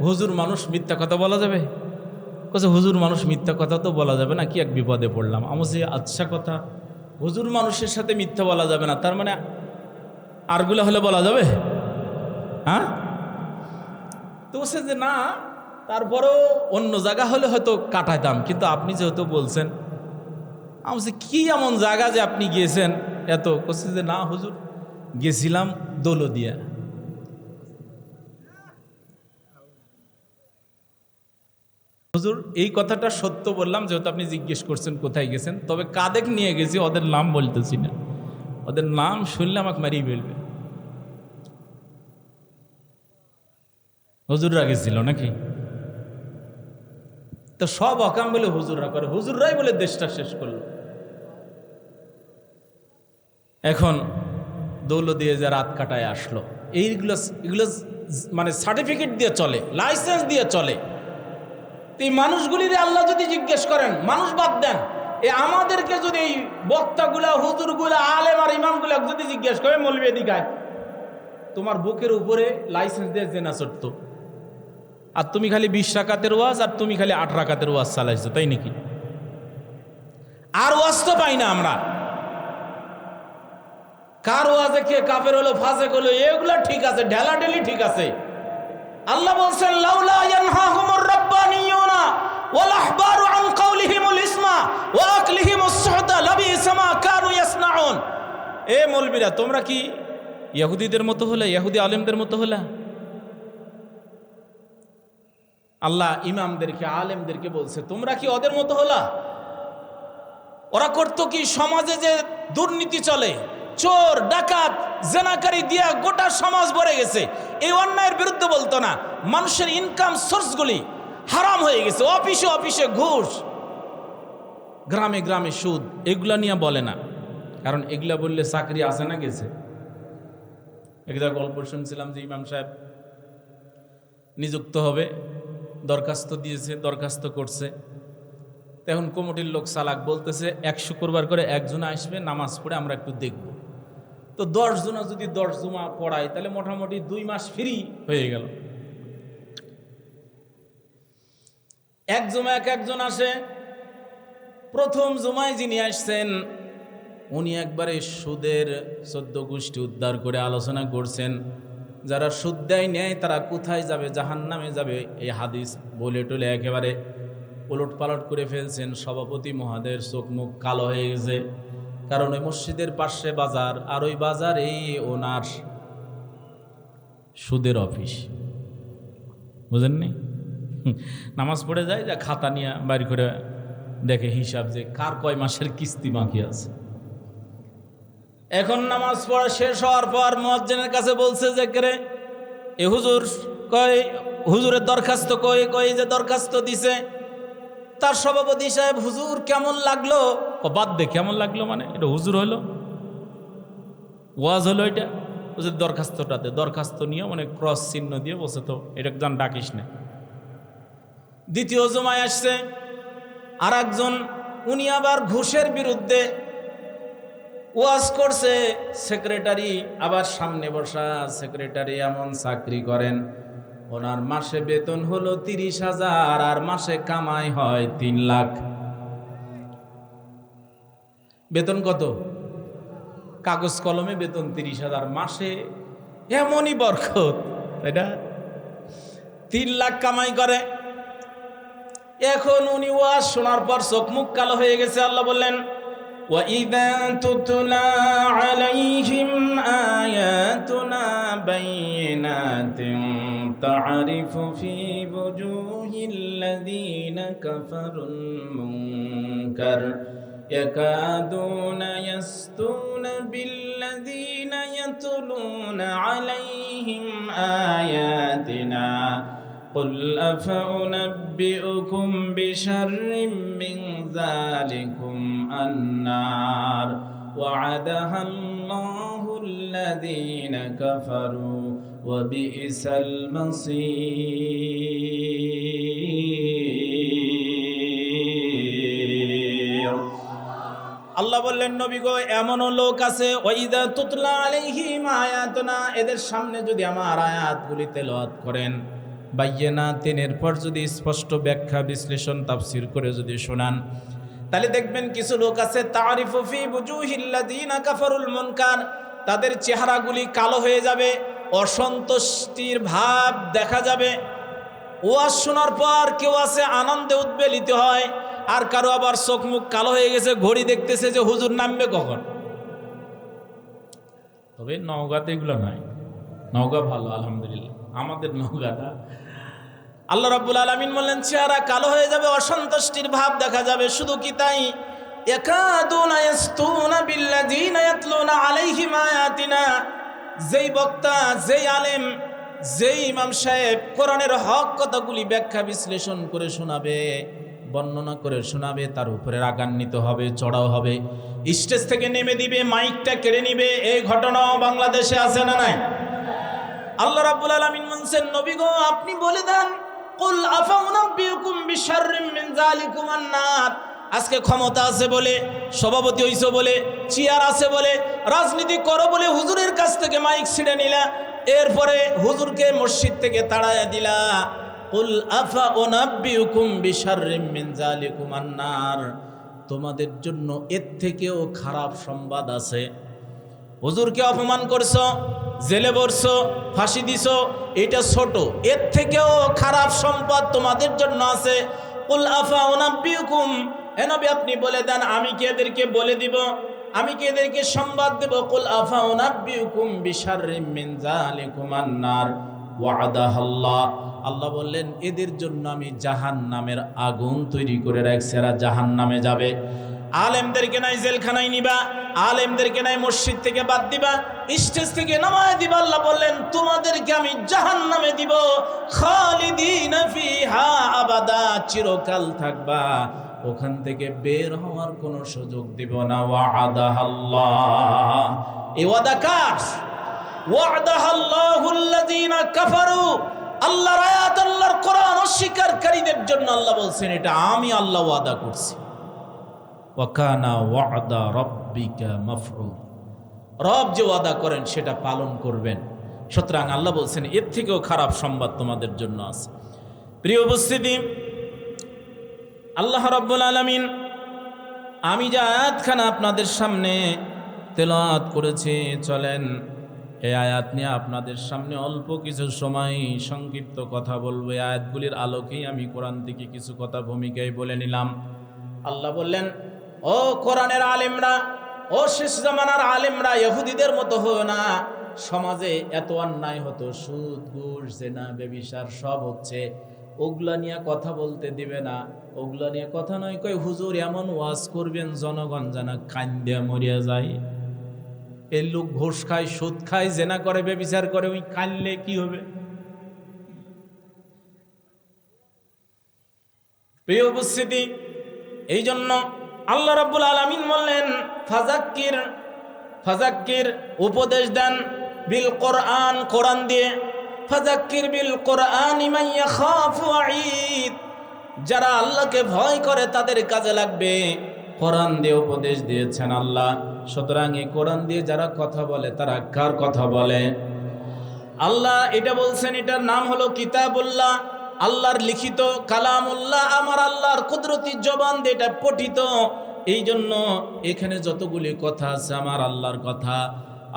S1: হুজুর মানুষ মিথ্যা কথা বলা যাবে? কোথায় হুজুর মানুষ মিথ্যা কথা তো বলা যাবে না, কি এক বিপদে পড়লাম। আমি যে আচ্ছা কথা, হুজুর মানুষের সাথে মিথ্যা বলা যাবে না, তার মানে আরগুলা হলে বলা যাবে? হ্যাঁ, তো বলছে যে না, তারপরেও অন্য জায়গা হলে হয়তো কাটাইতাম, কিন্তু আপনি যেহেতু বলছেন। আমি বলছি কি এমন জায়গা যে আপনি গিয়েছেন এত? বলছে যে না হুজুর, গেছিলাম দৌলদিয়া। হুজুর এই কথাটা সত্য বললাম, যেহেতু আপনি জিজ্ঞেস করছেন কোথায় গেছেন, তবে কাদের নিয়ে গেছি ওদের নাম বলতেছি না, ওদের নাম শুনলে আমাকে মারিয়ে ফেলবে। হুজুররা গেছিল নাকি? তো সব অকাম বলে হুজুররা করে, হুজুররাই বলে দেশটা শেষ করলো। এখন দৌলদিয়া যে রাত কাটায় আসলো, এগুলো মানে সার্টিফিকেট দিয়ে চলে, লাইসেন্স দিয়ে চলে। এই মানুষগুলির আল্লাহ যদি জিজ্ঞেস করেন, মানুষ বাদ দেন, আমাদেরকে যদি এই বক্তাগুলা হুজুরগুলা আলেম আর ইমামগুলা যদি জিজ্ঞেস করে, মৌলবি এদিকে তোমার বুকের উপরে লাইসেন্স দিয়ে জেনা চড়ত, আর তুমি খালি 20 রাকাতের ওয়াজ, আর তুমি খালি 8 রাকাতের ওয়াজ চালাইছো, তাই নাকি? আর ওয়াজ তো পাই না আমরা। কার ওয়াজে কে কাফের হলো, ফাসেক হলো, এগুলা ঠিক আছে, ঢেলাঢেলি ঠিক আছে। আল্লাহ বলছেন লাউলা ইয়ানহাহুমুর রাব্বানিয়ুনা ওয়াল আহবারু আন কাওলিহিমুল ইসমা ওয়া আকলিহিমুস সুহতা লাবিসা মা কানু ইয়াসনাউন। এ মৌলবীরা, তোমরা কি ইহুদিদের মতো হলে, ইহুদি আলেমদের মতো হলে? আল্লাহ ইমামদেরকে আলেমদেরকে বলছে তোমরা কি ওদের মতো হলা? ওরা করতো কি, সমাজে যে দুর্নীতি চলে, চোর ডাকাত জেনাকারী দিয়া গোটা সমাজ ভরে গেছে, এই অন্যায়ের বিরুদ্ধে বলতো না। মানুষের ইনকাম সোর্সগুলি হারাম হয়ে গেছে, অফিসে অফিসে ঘুষ, গ্রামে গ্রামে সুদ, এগুলা নিয়ে বলে না। কারণ এগুলা বললে চাকরি আসে না গেছে। একটা গল্প শুনছিলাম যে ইমাম সাহেব নিযুক্ত হবে, দরখাস্ত দিয়েছে, দরখাস্ত করছে। এখন কমিটির লোক চালাক, বলতেছে 1 শুক্রবার করে একজন আসবে, নামাজ পড়ে আমরা একটু দেখব। তো 10 জনা যদি 10 জুমা পড়ায়, তাহলে মোটামুটি 2 মাস ফ্রি হয়ে গেল। এক জুমা একজন আসে। প্রথম জুমায় যিনি আসছেন, উনি একবারে সুদের 14 গোষ্ঠী উদ্ধার করে আলোচনা করছেন। যারা সুদ দেয় নেয় তারা কোথায় যাবে, জাহান্নামে যাবে, এই হাদিস বলে টলে একেবারে উলট পালট করে ফেলছেন। সভাপতি মহাদের চোখ মুখ কালো হয়ে গেছে। কারণ ওই মসজিদের পাশে বাজার, আর ওই বাজারে ওনার সুদের অফিস, বুঝেননি? নামাজ পড়ে যায়, যা খাতা নিয়ে বাইর করে দেখে হিসাব যে কার কয় মাসের কিস্তি বাকি আছে। এখন নামাজ পড়া শেষ হওয়ার পর মুয়াজ্জিনের কাছে বলছে যে করে এ হুজুর, কয় হুজুরের দরখাস্ত কই? কই যে দরখাস্ত দিছে। তার সভাপতি সাহেব, হুজুর কেমন লাগলো? বাদ দে, কেমন লাগলো মানে? এটা হুজুর হলো, ওয়াজ হলো এটা? হুজুর দরখাস্তটাতে, দরখাস্ত নিয়ে অনেক ক্রস চিহ্ন দিয়ে বসে, তো এটা একজন ডাকিস না। দ্বিতীয় জুমায় আসছে আর একজন, উনি আবার ঘুষের বিরুদ্ধে ওয়াজ করছে। সেক্রেটারি আবার সামনে বসা, সেক্রেটারি এমন চাকরি করেন, ওনার মাসে বেতন হলো 30,000 আর মাসে কামাই হয় 3 লাখ। বেতন কত? কাগজ কলমে বেতন 30,000, মাসে এমনই বরকত, এটা 3 লাখ কামাই করে। এখন উনি ওয়াজ শোনার পর চোখ মুখ কালো হয়ে গেছে। আল্লাহ বললেন, وَإِذَا تُتْلَى عَلَيْهِمْ آيَاتُنَا بَيِّنَاتٍ تَعْرِفُ فِي وُجُوهِ الَّذِينَ كَفَرُوا الْمُنكَرَ يَكَادُونَ يَسْطُونَ بِالَّذِينَ يَتْلُونَ عَلَيْهِمْ آيَاتِنَا قُلْ أَفَأُنَبِّئُكُم بِشَرٍّ مِّن ذَلِكُمْ النَّارُ وَعَدَهَا اللَّهُ الَّذِينَ كَفَرُوا وَبِئْسَ الْمَصِيرُ। আল্লাহ বললেন, নবী গো, এমনও লোক আছে, ওয়াইদা তুতলা আলাইহিম আয়াতুনা, এদের সামনে যদি আমার আয়াতগুলি তেলাওয়াত করেন, বায়্যিনাতিন, এরপর যদি স্পষ্ট ব্যাখ্যা বিশ্লেষণ তাফসীর করে যদি শোনান, তাহলে দেখবেন কিছু লোক আছে, তারিফু ফি বুজুহিল্লাযিনা কাফারুল মুনকার, তাদের চেহারাগুলি কালো হয়ে যাবে, অসন্তুষ্টির ভাব দেখা যাবে। ওয়াজ শোনার পর কেউ আছে আনন্দে উদ্বেলিত হয়, আর কারো আবার চোখ মুখ কালো হয়ে গেছে, ঘড়ি দেখতেছে যে হুজুর নামবে কখন। তবে নওগাঁতে এগুলো নাই, নওগাঁ ভালো আলহামদুলিল্লাহ। আমাদের নওগাঁটা, আল্লাহ রাব্বুল আলামিন বললেন চেহারা কালো হয়ে যাবে, অসন্তুষ্টির ভাব দেখা যাবে। শুধু কি তাই, ইয়াকাদুনা ইয়াসতুনা বিল্লাযিনা ইয়াতলুনা আলাইহিম আয়াতিনা, যেই বক্তা, যেই আলেম, যেই ইমাম সাহেব কোরআনের হক কথাগুলি ব্যাখ্যা বিশ্লেষণ করে শোনাবে, বর্ণনা করে শোনাবে, তার উপরে রাগান্বিত হবে, চড়াও হবে, স্টেজ থেকে নেমে দিবে, মাইকটা কেড়ে নিবে। এই ঘটনাও বাংলাদেশে আছে না নাই? আল্লাহ রাব্বুল আলামিন বলেন, নবী গো, আপনি বলে দেন, কুল আফাউনাব্বিউকুম বিশাররিম মিন যালিকুম আন-নার। আজকে ক্ষমতা আছে বলে, সভাপতি হইছো বলে, চেয়ার আছে বলে, রাজনীতি করো বলে হুজুরের কাছ থেকে মাইক ছিঁড়ে নিলা, এরপরে হুজুরকে মসজিদ থেকে তাড়াইয়া দিলা। কুল আফাউনাব্বিউকুম বিশাররিম মিন যালিকুম আন-নার, তোমাদের জন্য এর থেকেও খারাপ সংবাদ আছে। হুজুরকে অপমান করছো, জেলে বসছো, ফাঁসি দিছো, এটা ছোট, এর থেকেও খারাপ সম্পদ তোমাদের জন্য আছে। কুল আফাউনাব্বিউকুম, হে নবী আপনি বলে দেন, আমি কি এদেরকে বলে দিব, আমি কি এদেরকে সংবাদ দেব? কুল আফাউনাব্বিউকুম বিশাররিম মিন যালিকুম আন-নার ওয়া'দাহাল্লাহ, আল্লাহ বললেন এদের জন্য আমি জাহান্নামের আগুন তৈরি করে রাখছি, এরা জাহান্নামে যাবে। আলেমদেরকে নাই জেলখানায় নিবা, আলেমদেরকে নাই মসজিদ থেকে বাদ দিবা, স্টেজ থেকে নামায় দিবা। আল্লাহ বললেন তোমাদেরকে আমি জাহান্নামে দিব, খালিদিনা ফিহা আবাদা, চিরকাল থাকবা, ওখান থেকে বের হওয়ার কোনো সুযোগ দিব না। ওয়া'দাহাল্লাহ, এই ওয়াদা কার? ওয়া'দাহাল্লাহুল্লাযীনা কাফারু, আল্লাহর আয়াত, আল্লাহর কোরআন অস্বীকারীদের জন্য আল্লাহ বলছেন এটা আমি আল্লাহ ওয়াদা করছি। ওয়াকানা ওয়া'দা রাব্বিকা মাফউল, রব যে ওয়াদা করেন সেটা পালন করবেন। সুতরাং আল্লাহ বলছেন এর থেকেও খারাপ সংবাদ তোমাদের জন্য আছে। প্রিয় উপস্থিতি, আল্লাহ রাব্বুল আলামিন আমি যে আয়াতখানা আপনাদের সামনে তেলাওয়াত করেছি, চলেন এই আয়াত নিয়ে আপনাদের সামনে অল্প কিছু সময় সংক্ষিপ্ত কথা বলবো। এই আয়াতগুলির আলোকেই আমি কোরআন থেকে কিছু কথা ভূমিকায় বলে নিলাম। আল্লাহ বললেন, ও কোরআনের আলেমরা, ও শেষ জামানার আলেমরা ইহুদিদের মতো হও না। সমাজে এত অন্যায় হতো, সুদ ঘুষ জেনা ব্যভিচার সব হচ্ছে, ওগুলা নিয়ে কথা বলতে দিবে না। ওগুলা নিয়ে কথা নয়, কই হুজুর এমন ওয়াজ করবেন জনগণ যেন কান্দে মরিয়া যায়। এই লোক ঘুষ খায়, সুদ খায়, জেনা করে, ব্যভিচার করে, ওই কানলে কি হবে? প্রিয় উপস্থিতি, এই জন্য আল্লাহ রাব্বুল আলামিন বললেন ফাজাক্কির উপদেশ দেন বিল কোরআন, কোরআন দিয়ে। ফাজাক্কির বিল কোরআন মান ইয়াখাফু ওয়াঈদ, যারা আল্লাহকে ভয় করে তাদের কাজে লাগবে। কোরআন দিয়ে উপদেশ দিয়েছেন আল্লাহ। সুতরাং এই কোরআন দিয়ে যারা কথা বলে তারা কার কথা বলে? আল্লাহ এটা বলছেন, এটার নাম হলো কিতাবুল্লাহ, আল্লাহর লিখিত কালামুল্লাহ, আমার আল্লাহর কুদরতি জবান দিয়ে এটা পঠিত। এই জন্য এখানে যতগুলি কথা আছে আমার আল্লাহর কথা।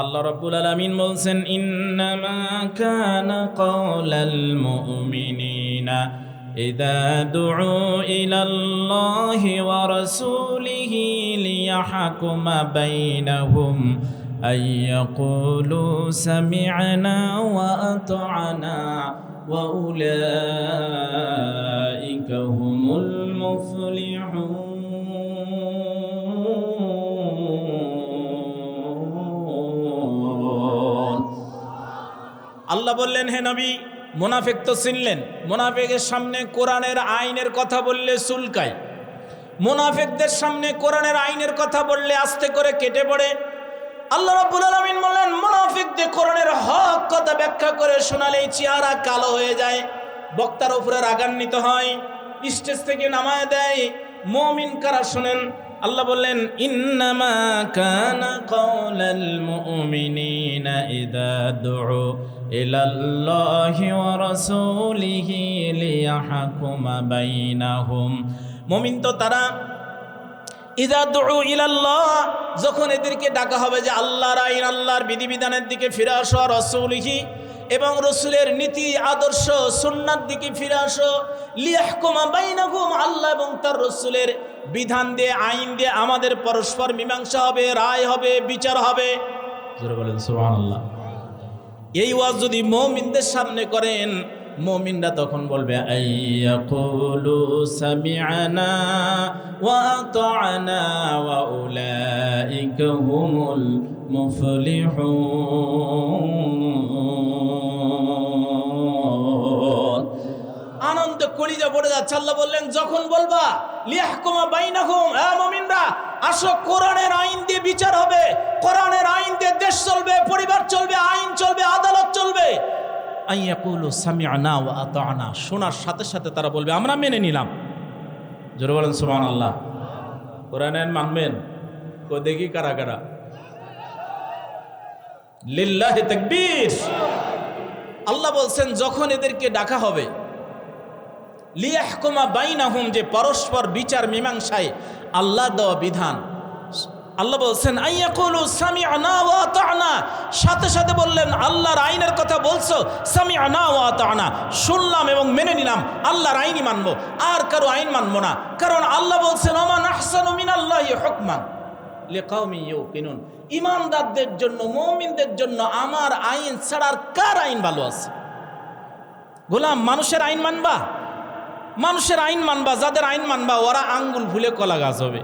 S1: আল্লাহ রাব্বুল আলামিন বলছেন, ইন্নামা কানা কাওলাল মুমিনিনা ইযা দুউ ইলাল্লাহি ওয়া রাসূলিহি লিয়াহকুমা বাইনাহুম আইয়াকুলু সামি'না ওয়া আতা'না ওয়া উলাইকা হুমুল মুফলিহুন। আল্লাহ বললেন, হে নবী, মুনাফিক তো চিনলেন। মুনাফিকের সামনে কোরআনের আইনের কথা বললে চুলকায়, মুনাফিকদের সামনে কোরআনের আইনের কথা বললে আস্তে করে কেটে পড়ে। আল্লাহ রাব্বুল আলামিন বললেন, মুনাফিকদের কোরআনের হক কথা ব্যাখ্যা করে শোনালেই চেহারা কালো হয়ে যায়, বক্তার উপরে রাগান্বিত হয়, স্টেজ থেকে নামায় দেয়। মুমিন কারা শোনেন? আল্লাহ বললেন, ইন্নামা কানা কাওলাল মুমিনিনা ইযা দুউ ইলাল্লাহি ওয়া রাসূলিহি লিয়াহকুমা বাইনাহুম। মুমিন তো তারা ইযা দুউ ইলাল্লাহ, যখন এদেরকে ডাকা হবে যে আল্লাহর আইন, আল্লাহর বিধিবিধানের দিকে ফিরে আসো, রাসূলিহি এবং রসুলের নীতি আদর্শ সুন্নাত দিকে ফিরে আসো, লিয়াহকুমা বাইনাহুম, আল্লাহ এবং তার রসুলের বিধান দিয়ে, আইন দিয়ে আমাদের পরস্পর মীমাংসা হবে, রায় হবে, বিচার হবে। জোরে বলেন সুবহানাল্লাহ। এই ওয়াজ যদি মুমিনদের সামনে করেন, মুমিনরা তখন বলবে, আইয়াকুলু সামি'না ওয়া আতা'না ওয়া উলাইকা হুমুল মুফলিহুন। আনন্দ কলিজা পড়ে যাচ্ছে। আল্লাহ বললেন, যখন বলবা লিয়াহকুমা বাইনাহুম, হে মুমিনরা আসো, কোরআনের আইন দিয়ে বিচার হবে, কোরআনের আইন দিয়ে দেশ চলবে, পরিবার চলবে, আইন চলবে, আদালত চলবে। আইয়াকুলু সামি'না ওয়া আতা'না, শোনার সাথে সাথে তারা বলবে আমরা মেনে নিলাম। জোরে বলেন সুবহানাল্লাহ। কোরআনের মানবেন? কো দেখি কারা কারা। লিল্লাহি তাকবীর। আল্লাহ বলছেন, যখন এদেরকে ডাকা হবে, লিয়াহকুমা বাইনাহুম, যে পরস্পর বিচার মীমাংসায় আল্লাহ দেওয়া বিধান। আল্লাহ বলছেন, আইয়াকুলু সামি'না ওয়া আতা'না, সাথে সাথে বললেন আল্লাহর আইনের কথা বলছো, সামি'না ওয়া আতা'না, শুনলাম এবং মেনে নিলাম, আল্লাহর আইনই মানবো, আর কারো আইন মানবো না। কারণ আল্লাহ বলছেন, ওমান আহসানু মিনাল্লাহি হুকমান লিকাওমিন ইউকিনুন, ঈমানদারদের জন্য, মুমিনদের জন্য আমার আইন ছাড়া আর কার আইন ভালো আছে? গোলাম, মানুষের আইন মানবা? মানুষের আইন মানবা, যাদের আইন মানবা ওরা আঙ্গুল ভুলে কলা গাছ হবে।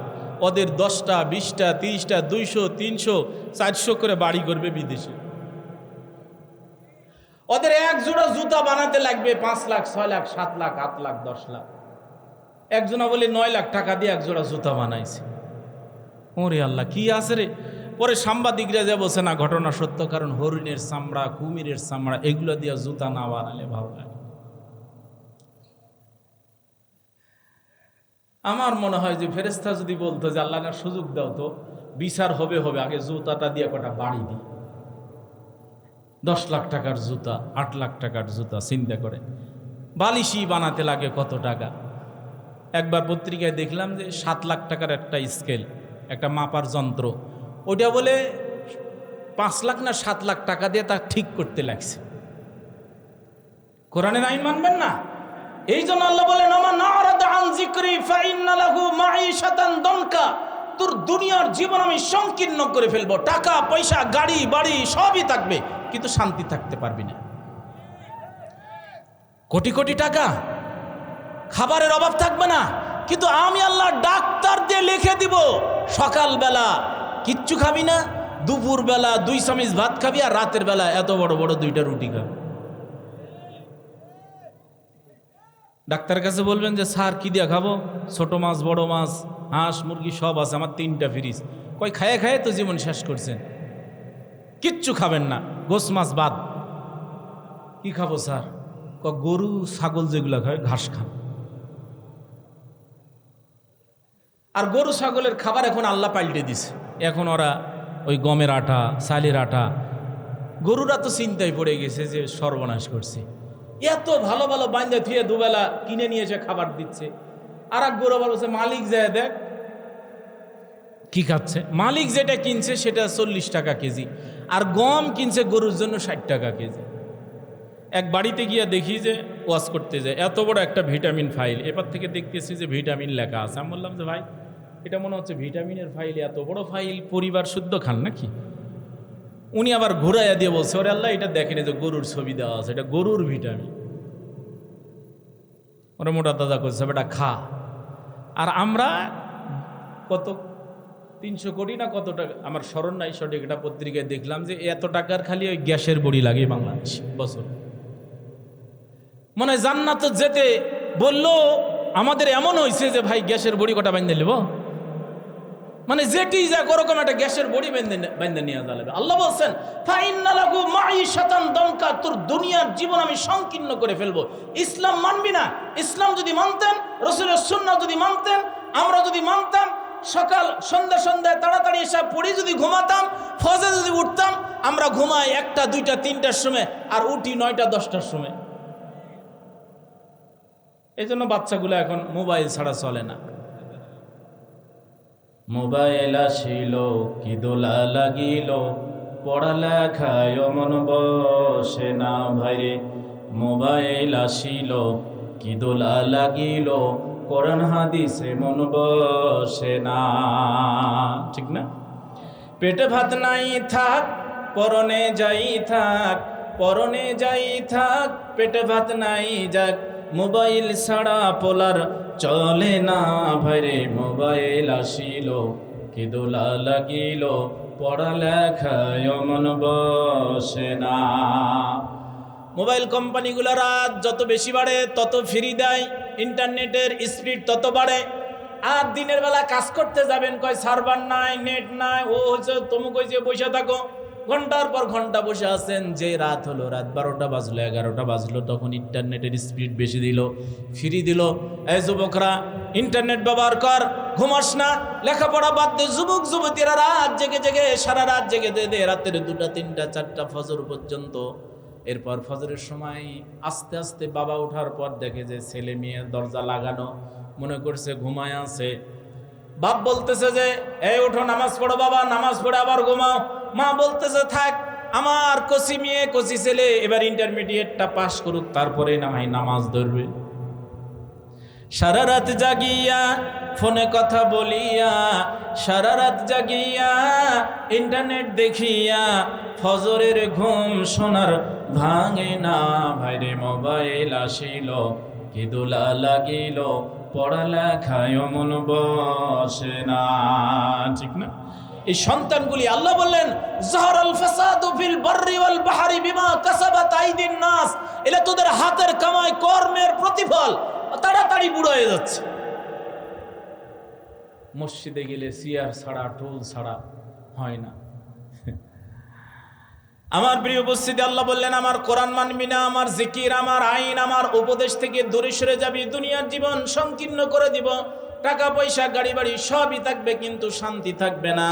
S1: ওদের 10টা 20টা 30টা 200 300 400 করে বাড়ি করবে বিদেশে। ওদের এক জোড়া জুতা বানাতে লাগবে 5 লাখ 6 লাখ 7 লাখ 8 লাখ 10 লাখ। একজনা বলে 9 লাখ টাকা দিয়ে এক জোড়া জুতা বানাইছে। ওরে আল্লাহ, কি আছে রে? পরে সাংবাদিকরা যে বলছে না ঘটনা সত্য, কারণ হরিণের চামড়া, কুমিরের চামড়া এগুলো দিয়ে জুতা না বানালে ভালো লাগে। আমার মনে হয় যে ফেরেশতা যদি বলতো যে আল্লাহ না সুযোগ দাও তো বিচার হবে, আগে জুতাটা দিয়ে কটা বাড়ি দিই। 10 লাখ টাকার জুতা, 8 লাখ টাকার জুতা, চিন্তা করে বালিশি বানাতে লাগে কত টাকা। একবার পত্রিকায় দেখলাম যে 7 লাখ টাকার একটা স্কেল, একটা মাপার যন্ত্র, ওটা বলে 5 লাখ না 7 লাখ টাকা দিয়ে তা ঠিক করতে লাগছে। কোরআনের আইন মানবেন না? এই জন্য আল্লাহ বলেন, ওমান আরাদা আন যিকরি ফাইন্না লাহু মাঈশাতান দনকা, তোর দুনিয়ার জীবন আমি সংকীর্ণ করে ফেলবো, টাকা পয়সা গাড়ি বাড়ি সবই থাকবে কিন্তু শান্তি থাকতে পারবি না। কোটি কোটি টাকা, খাবারের অভাব থাকবে না, কিন্তু আমি আল্লাহ ডাক্তার দিয়ে লিখে দিব সকালবেলা কিচ্ছু খাবি না, দুপুর বেলা 2 চামচ ভাত খাবি, আর রাতের বেলা এত বড় বড় 2টা রুটি খাবি। ডাক্তার কাছে বলবেন যে স্যার কি দিয়ে খাবো, ছোট মাছ বড় মাছ হাঁস মুরগি সব আছে, আমার 3টা ফ্রিজ। কয় খায়ে খায়ে তো জীবন শেষ করছেন, কিচ্ছু খাবেন না, গোস মাছ বাদ। কি খাবো স্যার? গরু ছাগল যেগুলো খায় ঘাস খান। আর গরু ছাগলের খাবার এখন আল্লাহ পাল্টে দিছে, এখন ওরা ওই গমের আটা চালের আটা। গরুরা তো চিন্তায় পড়ে গেছে যে সর্বনাশ করছে, এত ভালো ভালো বাইন্দা থুয়ে দুবেলা কিনে নিয়ে এসে খাবার দিচ্ছে। আর এক গরু বলছে মালিক যায় দেখ কি খাচ্ছে। মালিক যেটা কিনছে সেটা 40 টাকা কেজি, আর গম কিনছে গরুর জন্য 60 টাকা কেজি। এক বাড়িতে গিয়া দেখি যে ওয়াশ করতে যায়, এত বড় একটা ভিটামিন ফাইল, এবার থেকে দেখতেছি যে ভিটামিন লেখা আছে। আমি বললাম যে ভাই এটা মনে হচ্ছে ভিটামিনের ফাইল, এত বড় ফাইল পরিবার শুদ্ধ খান নাকি? উনি আবার ঘুরাইয়া দিয়ে বলছে ওরে আল্লাহ এটা দেখেনি যে গরুর ছবি দেওয়া আছে, এটা গরুর ভিটামিন। ওরা মোটা দাদা করছে এটা খা। আর আমরা কত 300 কোটি না কত টাকা আমার স্মরণ নাই সঠিক, একটা পত্রিকায় দেখলাম যে এত টাকার খালি ওই গ্যাসের বড়ি লাগে বাংলাদেশ বছর। মনে হয় জান্নাত যেতে বললো আমাদের এমন হয়েছে যে ভাই গ্যাসের বড়ি কটা বাইন্দে নেব, মানে যেটি যা ওরকম একটা গ্যাসের বড়ি বাইন্দে নিয়ে যাবে। আল্লাহ বলছেন ফাইন্না লাহু মাঈশাতান দনকা, তোর দুনিয়ার জীবন আমি সংকীর্ণ করে ফেলবো। ইসলাম মানবি না? ইসলাম যদি মানতেন, রাসূলের সুন্নাহ যদি মানতেন, আমরা যদি মানতাম, সকাল সন্ধ্যায় তাড়াতাড়ি এসে পড়ি যদি ঘুমাতাম, ফজরে যদি উঠতাম, আমরা ঘুমাই 1টা 2টা 3টার সময় আর উঠি 9টা 10টার সময়। এই জন্য বাচ্চাগুলো এখন মোবাইল ছাড়া চলে না। মোবাইল আসিল কি দোলা লাগিল, পড়ালেখায় মন বসে না ভাইরে। মোবাইল আসিল কি দোলা লাগিল, কোরআন হাদিসে মন বসে না। ঠিক না? পেটে ভাত নাই থাক পরনে যাই থাক, পরনে যাই থাক পেটে ভাত নাই যাক, মোবাইল ছাড়া পোলার চলে না ভাইরে। মোবাইল আসিল কি দোলা লাগিল, পড়ালেখায় মন বসে না। মোবাইল কোম্পানিগুলো রাত যত বেশি বাড়ে তত ফ্রি দেয়, ইন্টারনেটের স্পিড তত বাড়ে। আর দিনের বেলা কাজ করতে যাবেন, কয় সার্ভার নাই, নেট নাই, ও হচ্ছে তমুক হয়েছে, বসে থাকো। ঘন্টার পর ঘন্টা বসে আছেন, যে রাত হলো, রাত 12টা বাজলো 11টা বাজলো, তখন ইন্টারনেটের স্পিড বেশি দিল, ফ্রি দিল। এই যুবকরা ইন্টারনেট ব্যবহার কর, ঘুমাস না, লেখাপড়া বাদ দে। যুবক যুবতীরা রাত জেগে জেগে সারা রাত জেগে দে রাতের 2টা 3টা 4টা ফজর পর্যন্ত। এরপর ফজরের সময় আস্তে আস্তে বাবা ওঠার পর দেখে যে ছেলে মেয়ে দরজা লাগানো, মনে করছে ঘুমায় আছে। বাপ বলতেছে যে এই ওঠো নামাজ পড়ো বাবা, নামাজ পড়ে আবার ঘুমাও। মা বলতেছে থাক, আমার কচি মেয়ে কচি ছেলে এবার ইন্টারমিডিয়েটটা পাস করুক, তারপরে নামাজ ধরবে। সারা রাত জাগিয়া ফোনে কথা বলিয়া, সারা রাত জাগিয়া ইন্টারনেট দেখিয়া, ফজরের ঘুম সোনার ভাঙে না ভাইরে। মোবাইল আসিল কি দোলা লাগিল, পড়ালেখায় মন বসে না। ঠিক না? এই সন্তানগুলি আল্লাহ বললেন যাহারাল ফাসাদু ফিল বাররি ওয়াল বাহরি বিমা কাসাবাত আইদিন নাস, এলা তোদের হাতের কামাই কর্মের প্রতিফল। তাড়াতাড়ি বুড়ো হয়ে যাচ্ছে। মসজিদে গেলে চেয়ার ছাড়া টোল ছাড়া হয় না। আমার প্রিয় উপস্থিতি, আল্লাহ বললেন আমার কোরআন মানবি না, আমার জিকির, আমার আইন, আমার উপদেশ থেকে দূরে সরে যাবি, দুনিয়ার জীবন সংকীর্ণ করে দিব। টাকা পয়সা গাড়ি বাড়ি সবই থাকবে কিন্তু শান্তি থাকবে না।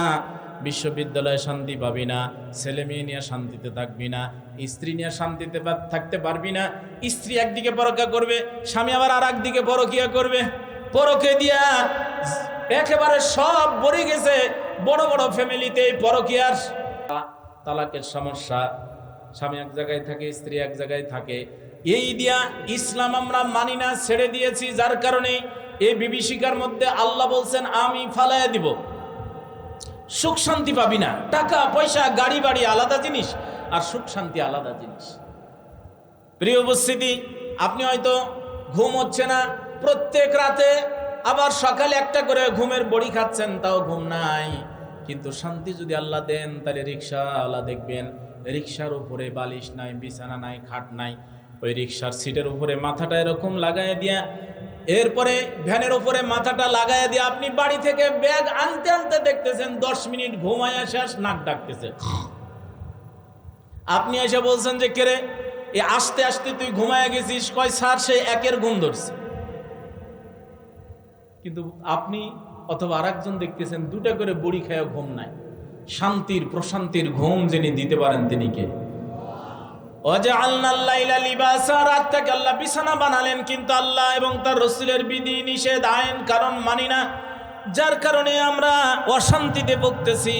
S1: বিশ্ববিদ্যালয়ে শান্তি পাবি না, ছেলে মেয়ে নিয়ে শান্তিতে থাকবি না, স্ত্রী নিয়ে শান্তিতে থাকতে পারবি না। স্ত্রী একদিকে পরকিয়া করবে, স্বামী আবার আর একদিকে পরকিয়া করবে। পরকে দিয়া একেবারে সব ভরে গেছে বড় বড় ফ্যামিলিতে পরকিয়ার। তালাকের সমস্যা, স্বামী এক জায়গায় থাকে, স্ত্রী এক জায়গায় থাকে। এই দিয়া ইসলাম আমরা মানি না, ছেড়ে দিয়েছি। যার কারণে এই বিভীষিকার মধ্যে আল্লাহ বলছেন আমি ফালাইয়া দিব। সুখ শান্তি পাবি না। টাকা পয়সা গাড়ি বাড়ি আলাদা জিনিস, আর সুখ শান্তি আলাদা জিনিস। প্রিয় উপস্থিতি, আপনি হয়তো ঘুম হচ্ছে না প্রত্যেক রাতে, আবার সকালে একটা করে ঘুমের বড়ি খাচ্ছেন, তাও ঘুম নাই। কিন্তু শান্তি যদি আল্লাহ দেন, তাহলে রিক্সাওয়ালা দেখবেন রিক্সার উপরে বালিশ নাই, বিছানা নাই, খাট নাই, ওই রিক্সার সিটের উপরে মাথাটা এরকম লাগাই দিয়া, এরপরে ভ্যানের উপরে মাথাটা লাগাই দিয়ে আপনি বাড়ি থেকে ব্যাগ আনতে আনতে দেখতেছেন 10 মিনিট ঘুমায় শেষ, নাক ডাকতেছে। আপনি এসে বলছেন যে কেরে এ আস্তে আস্তে তুই ঘুমায় গেছিস, কয় স্যার সে একের ঘুম ধরছে। কিন্তু আপনি অথবা আরেকজন দেখতেছেন 2টা করে বড়ি খায় ঘুম নাই। শান্তির প্রশান্তির ঘুম যিনি দিতে পারেন তিনি কে? ওয়াজআলনাল লাইলা লিবাসা, রাতটাকে আল্লাহ বিছানা বানালেন, কিন্তু আল্লাহ এবং তার রাসূলের বিধি নিষেধ আইন কারণ মানি না, যার কারণে আমরা অশান্তিতে ভুগতেছি।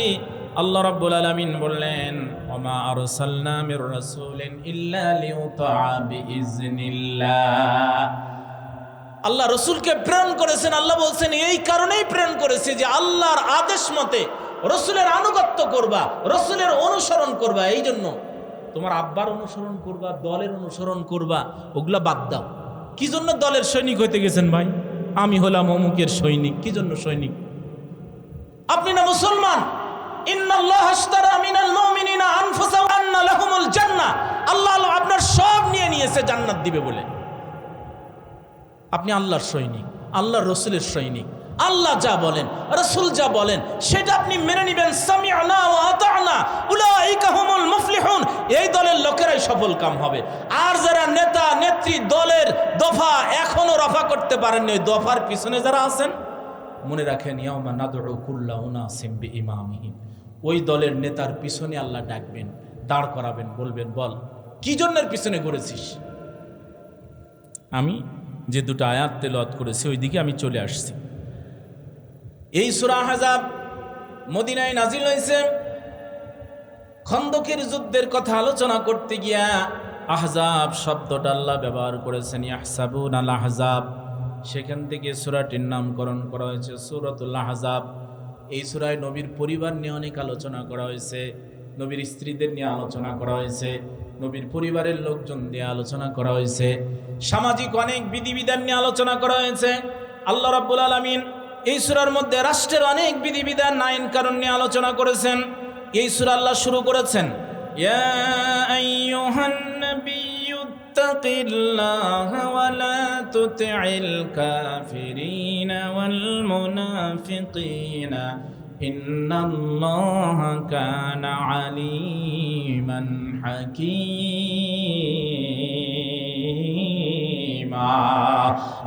S1: আল্লাহ রাব্বুল আলামিন বললেন, ওমা আরসালনা মির রাসূলিন ইল্লা লিউতাআ বিইজনিল্লাহ। আল্লাহ রসুলকে প্রেরণ করেছেন, আল্লাহ বলছেন এই কারণেই প্রেরণ করেছে যে আল্লাহর আদেশ মতে রসুলের আনুগত্য করবা, রসুলের অনুসরণ করবা। এই জন্য তোমার আব্বার অনুসরণ করবা, দলের অনুসরণ করবা, ওগুলা বাদ দাও। কি জন্য দলের সৈনিক হইতে গেছেন ভাই? আমি হলাম অমুকের সৈনিক। কি জন্য সৈনিক? আপনি না মুসলমান। ইন্নাল্লাহা আশতারা মিনাল মুমিনিনা আনফুসাহুম আন্না লাহুমুল জান্নাহ। আল্লাহ আপনার সব নিয়ে নিয়েছে জান্নাত দিবে বলে। আপনি আল্লাহর সৈনিক, আল্লাহর রসুলের সৈনিক। আল্লাহ যা বলেন, রসুল যা বলেন, সেটা আপনি মেনে নিবেন। সামি'না ওয়া আতা'না উলাইকা হুমুল মুফলিহুন। এই দলের লোকেরাই সফল কাম হবে। আর যারা নেতা নেত্রী দলের দফা এখনো রফা করতে পারেননি, ওই দফার পিছনে যারা আছেন, মনে রাখেন ইয়াউমা নাদউ কুল্লা উনাসিম বিইমামিহিম। ওই দলের নেতার পিছনে আল্লাহ ডাকবেন, দাঁড় করাবেন, বলবেন বল কি জন্যের পিছনে ঘুরেছিস? আমি যে 2টা আয়াত তেলাওয়াত করেছি ওই দিকে আমি চলে আসছি। এই সূরা আহজাব মদিনায় নাজিল হয়েছে। খন্দকের যুদ্ধের কথা আলোচনা করতে গিয়া আহজাব শব্দটা আল্লাহ ব্যবহার করেছেন, ইয়াহসাবুনাল আহজাব। সেখান থেকে সূরাটির নামকরণ করা হয়েছে সূরাতুল আহজাব। এই সূরায় নবীর পরিবার নিয়ে অনেক আলোচনা করা হয়েছে, নবীর স্ত্রীদের নিয়ে আলোচনা করা হয়েছে, নবীর পরিবারের লোকজন নিয়ে আলোচনা করা হয়েছে, সামাজিক অনেক বিধিবিধান নিয়ে আলোচনা করা হয়েছে। আল্লাহ রাব্বুল আলামিন এই সূরার মধ্যে রাষ্ট্রের অনেক বিধিবিধান আইন কানুন নিয়ে আলোচনা করেছেন। এই সূরা আল্লাহ শুরু করেছেন, ইয়া আইয়ুহান নাবিয়্যু ইত্তাকিল্লাহা ওয়া লা তুতি'ল কাফিরিনা ওয়াল মুনাফিকিনা ইন্নাল্লাহা কানা আলিমান হাকীমা।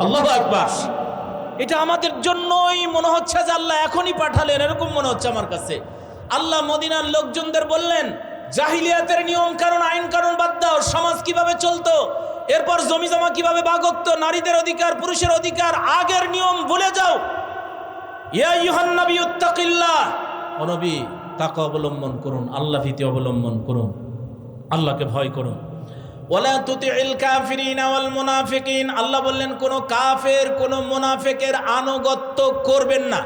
S1: আল্লাহু আকবার। এটা আমাদের জন্যই মনে হচ্ছে যে আল্লাহ এখনই পাঠালেন, এরকম মনে হচ্ছে আমার কাছে। আল্লাহ মদিনার লোকজনদের বললেন, জাহিলিয়াতের নিয়ম কারণ আইন কারণ বাদ দাও, সমাজ কিভাবে চলতো, এরপর জমি জমা কিভাবে ভাগ হতো, নারীদের অধিকার পুরুষের অধিকার, আগের নিয়ম ভুলে যাও। ইয়া আইয়ুহান নাবিয়্যু ইত্তাকিল্লাহ, ও নবী তাকওয়া অবলম্বন করুন, আল্লাহ ভীতি অবলম্বন করুন, আল্লাহকে ভয় করুন। ওয়ালা তুতি'ল কাফিরিনা ওয়াল মুনাফিকিন, আল্লাহ বললেন কোন কাফের কোন মুনাফিকের আনুগত্য করবেন না।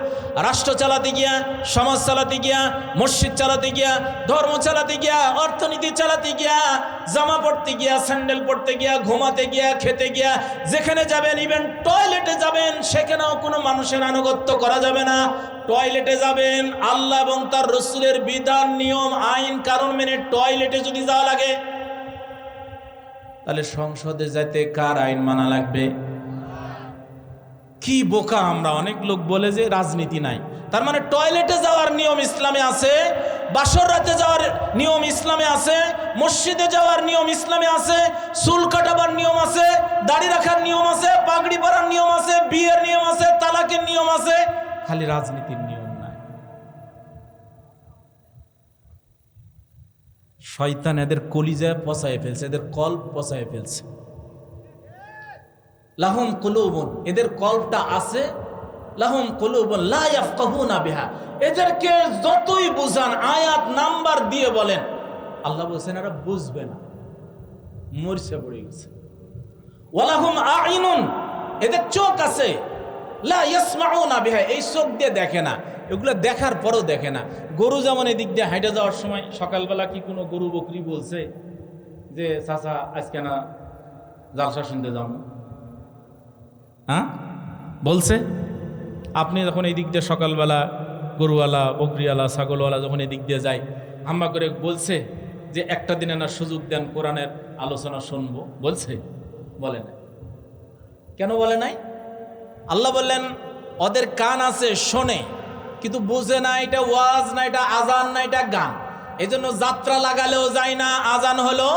S1: রাষ্ট্র চালাতে গিয়া, সমাজ চালাতে গিয়া, মসজিদ চালাতে গিয়া, ধর্ম চালাতে গিয়া, অর্থনীতি চালাতে গিয়া, জামা পড়তে গিয়া, স্যান্ডেল পড়তে গিয়া, ঘুমাতে গিয়া, খেতে গিয়া, যেখানে যাবেন, ইভেন টয়লেটে যাবেন, সেখানেও কোনো মানুষের আনুগত্য করা যাবে না। টয়লেটে যাবেন আল্লাহ এবং তার রাসূলের বিধান নিয়ম আইন কারণ মেনে টয়লেটে যদি যাওয়া লাগে, তাহলে সংসদে যাইতে কার আইন মানা লাগবে? কি বোকা আমরা! অনেক লোক বলে যে রাজনীতি নাই, তার মানে টয়লেটে যাওয়ার নিয়ম ইসলামে আছে, বাসর রাতে যাওয়ার নিয়ম ইসলামে আছে, মসজিদে যাওয়ার নিয়ম ইসলামে আছে, চুল কাটাবার নিয়ম আছে, দাড়ি রাখার নিয়ম আছে, পাগড়ি পরার নিয়ম আছে, বিয়ের নিয়ম আছে, তালাকের নিয়ম আছে, খালি রাজনীতির নিয়ম নাই। শয়তান এদের কলিজায় পচায় ফেলছে, এদের কল্প পচায় ফেলছে। লাহুম কুলুবুন, এদের কল্পটা আছে, লাহুম কুলুবুন লা ইয়াফকাহুনা বিহা, এদেরকে যতই বুঝান, আয়াত নাম্বার দিয়ে বলেন, আল্লাহ বলেন এরা বুঝবে না, মরছে পড়ে গেছে। ওয়ালাহুম আইনুন, এদের চোখ আছে, লা ইয়াসমাউনা বিহা, এই চোখ দিয়ে দেখে না, এগুলো দেখার পরও দেখে না। গরু যেমন এদিক দিয়ে হাইটে যাওয়ার সময় সকালবেলা কি কোনো গরু বকরি বলছে যে চাচা আজকে না জালসা শুনতে যাও না? হ্যাঁ বলছে? আপনি যখন এই দিক দিয়ে সকালবেলা গরুওয়ালা বকরিওয়ালা ছাগলওয়ালা যখন এই দিক দিয়ে যায় হাম্মা করে বলছে যে একটা দিনে না সুযোগ দেন কোরআনের আলোচনা শুনবো? বলছে? বলে নাই। কেন বলে নাই? আল্লাহ বললেন ওদের কান আছে শোনে কিন্তু বুঝে না এটা ওয়াজ না, এটা আজান না, এটা গান। এই জন্য যাত্রা লাগালেও যায় না, আজান হলো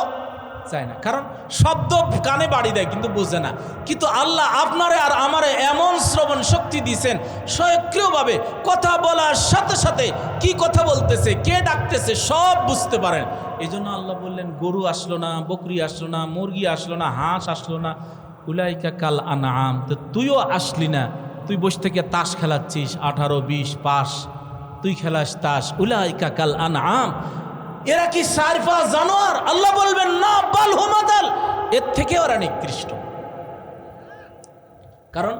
S1: চায় না, কারণ শব্দ কানে বাড়ি দেয় কিন্তু বুঝে না। কিন্তু আল্লাহ আপনারে আর আমারে এমন শ্রবণ শক্তি দিয়েছেন, স্বয়ংক্রিয়ভাবে কথা বলার সাথে সাথে কি কথা বলতেছে, কে ডাকতেছে সব বুঝতে পারেন। এই জন্য আল্লাহ বললেন গরু আসলো না, বকরি আসলো না, মুরগি আসলো না, হাঁস আসলো না, উলাইকা কাল আনআম। তো তুইও আসলি না, তুই বসে থেকে তাস খেলাচ্ছিস, 18, 20 পাস, তুই খেলাস তাস। উলাইকা কাল আনআম, এরা কি সারফা জানোয়ার? আল্লাহ বলবেন না, বাল হুম আদাল, এর থেকে ওরা নিকৃষ্ট। কারণ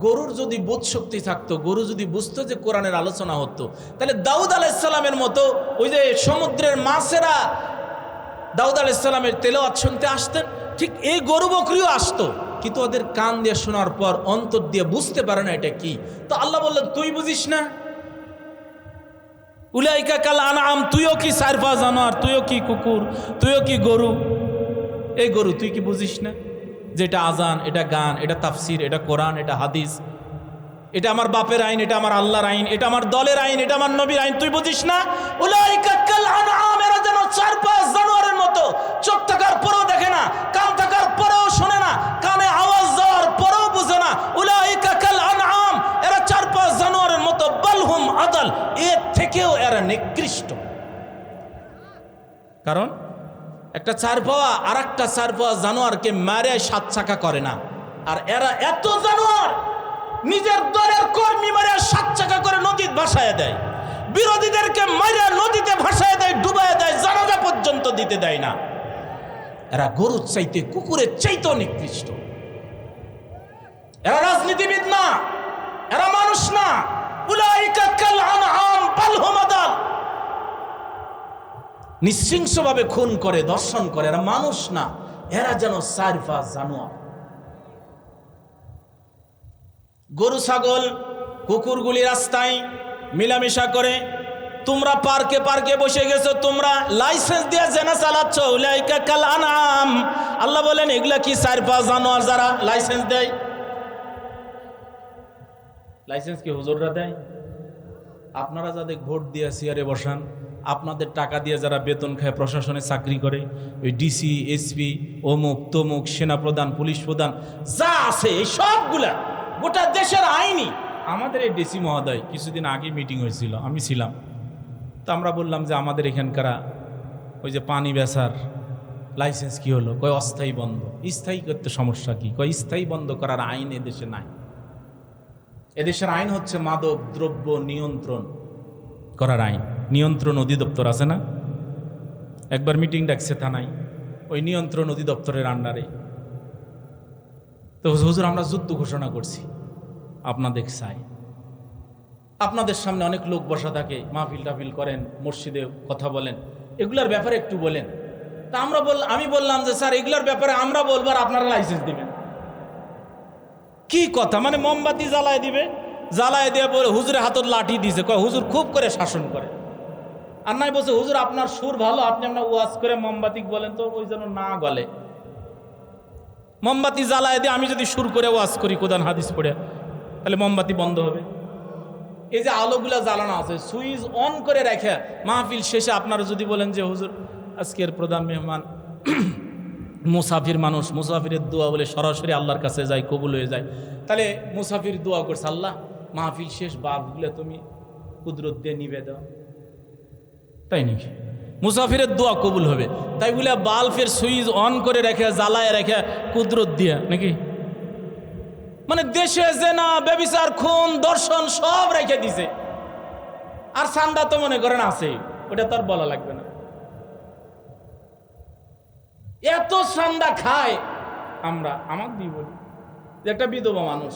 S1: গরুর যদি বোধ শক্তি থাকতো, গরু যদি বুঝতো যে কোরআনের আলোচনা হতো, তাহলে দাউদ আলাইহিস সালামের মতো ওই যে সমুদ্রের মাছেরা দাউদ আলাইহিস সালামের তেলাওয়াত শুনতে আসতেন, ঠিক এই গরু বকরিও আসতো, কিন্তু ওদের কান দিয়ে শোনার পর অন্তর দিয়ে বুঝতে পারে না এটা কি। তো আল্লাহ বললেন তুই বুঝিস না? উলাইকা কাল আনআম, তুইও কি সারফা জানোয়ার, তুইও কি কুকুর, তুইও কি গরু? এই গরু তুই কি বুঝিস না যে এটা আজান, এটা গান, এটা তাফসির, এটা কোরআন, এটা হাদিস, এটা আমার বাপের আইন, এটা আমার আল্লাহর আইন, এটা আমার দলের আইন, এটা আমার নবীর আইন, তুই বুঝিস না? উলাইকা কাল আনআম, এরা যেন 4-5 জানোয়ারের মতো, চোখ থাকার পরেও দেখে না, কান থাকার পরেও শোনে না, কানে আওয়াজ যাওয়ার পরেও বুঝে না। উলাইকা কাল আনআম, এরা 4-5 জানোয়ারের মতো, বালহুম আদাল, এর থেকেও এরা নিকৃষ্ট। কারণ একটা 4 পাওয়া আর একটা 4 পাওয়া জানোয়ারকে মারে 7 চাকা করে না, আর এরা এত জানোয়ার নিজের দলের কর্মী মারে 7 চাকা করে নদীতে ভাসায় দেয়, বিরোধীদেরকে মারে নদীতে ভাসায় দেয়, ডুবায় দেয়, জানাজা পর্যন্ত দিতে দেয় না। এরা গরুর চাইতে, কুকুরের চাইতেও নিকৃষ্ট। এরা রাজনীতিবিদ না, এরা মানুষ না। উলাইকা কাল আনআম বাল হুম আদাল, নিঃশৃংসভাবে খুন করে, দর্শন করে, এরা মানুষ না, এরা যেন সারফা জানোয়ার। গরু ছাগল কুকুরগুলি রাস্তায় মিলামেশা করে, তোমরা পার্কে পার্কে বসে গেছো, তোমরা লাইসেন্স দিয়ে জেনা চালাচ্ছ। উলাইকা কাল আনআম, আল্লাহ বলেন এগুলা কি সারফা জানোয়ার যারা লাইসেন্স দেয়? লাইসেন্স কি হুজুররা দেয়? আপনারা যাদের ভোট দিয়ে চেয়ারে বসান, আপনাদের টাকা দিয়ে যারা বেতন খায়, প্রশাসনে চাকরি করে, ওই ডিসি, এসপি, অমুক তমুক, সেনাপ্রধান, পুলিশ প্রধান যা আছে, এই সবগুলা গোটা দেশের আইনি। আমাদের এই ডিসি মহোদয় কিছুদিন আগে মিটিং হয়েছিল, আমি ছিলাম, তো আমরা বললাম যে আমাদের এখানকার ওই যে পানি বেচার লাইসেন্স কি হলো? কয় অস্থায়ী বন্ধ। স্থায়ী করতে সমস্যা কি? কয় স্থায়ী বন্ধ করার আইন এদেশে নাই। এদেশের আইন হচ্ছে মাদক দ্রব্য নিয়ন্ত্রণ করার আইন, নিয়ন্ত্রণ অধিদপ্তর আছে না? একবার মিটিং ডাকছে থানায়, ওই নিয়ন্ত্রণ অধিদপ্তরের আন্ডারে। তো হুজুর আমরা যুদ্ধ ঘোষণা করছি, আপনাদের চাই। আপনাদের সামনে অনেক লোক বসা থাকে, মাহফিল টাফিল করেন, মসজিদে কথা বলেন, এগুলার ব্যাপারে একটু বলেন। তা আমি বললাম যে স্যার এগুলার ব্যাপারে আমরা বলবো আর আপনারা লাইসেন্স দিবেন? কি কথা, মানে মোমবাতি জ্বালায় দিবে, জ্বালায় দিয়ে বলে হুজুরের হাতত লাঠি দিছে, কয় হুজুর খুব করে শাসন করে। আর নাই বলছে হুজুর আপনার সুর ভালো, আপনি আপনার ওয়াজ করে মোমবাতি বলেন তো ওই যেন না গলে। মোমবাতি জ্বালায় দিয়ে আমি যদি সুর করে ওয়াজ করি কোরআন হাদিস পড়ে, তাহলে মোমবাতি বন্ধ হবে? এই যে আলোগুলা জ্বালানো আছে, সুইচ অন করে রেখে মাহফিল শেষে আপনারা যদি বলেন যে হুজুর আজকের প্রধান মেহমান মুসাফির মানুষ, মুসাফিরের দোয়া বলে সরাসরি আল্লাহর কাছে যায়, কবুল হয়ে যায়, তাহলে মুসাফির দোয়া করছে আল্লাহ মাহফিল শেষ বাল্বগুলো তুমি কুদরত দিয়ে নিবে দাও, তাই নাকি? মুসাফিরের দোয়া কবুল হবে তাই বলে বাল্বের সুইচ অন করে রেখে জ্বালায় রেখে কুদরত দিয়া নাকি? মানে দেশে জেনা, ব্যভিচার, খুন, দর্শন সব রেখে দিছে, আর সান্দা তো মনে করেন আছে, ওটা তার বলা লাগবে না। এত সান্দা খায় আমরা, আমার দিয়ে বলি যে একটা বিধবা মানুষ,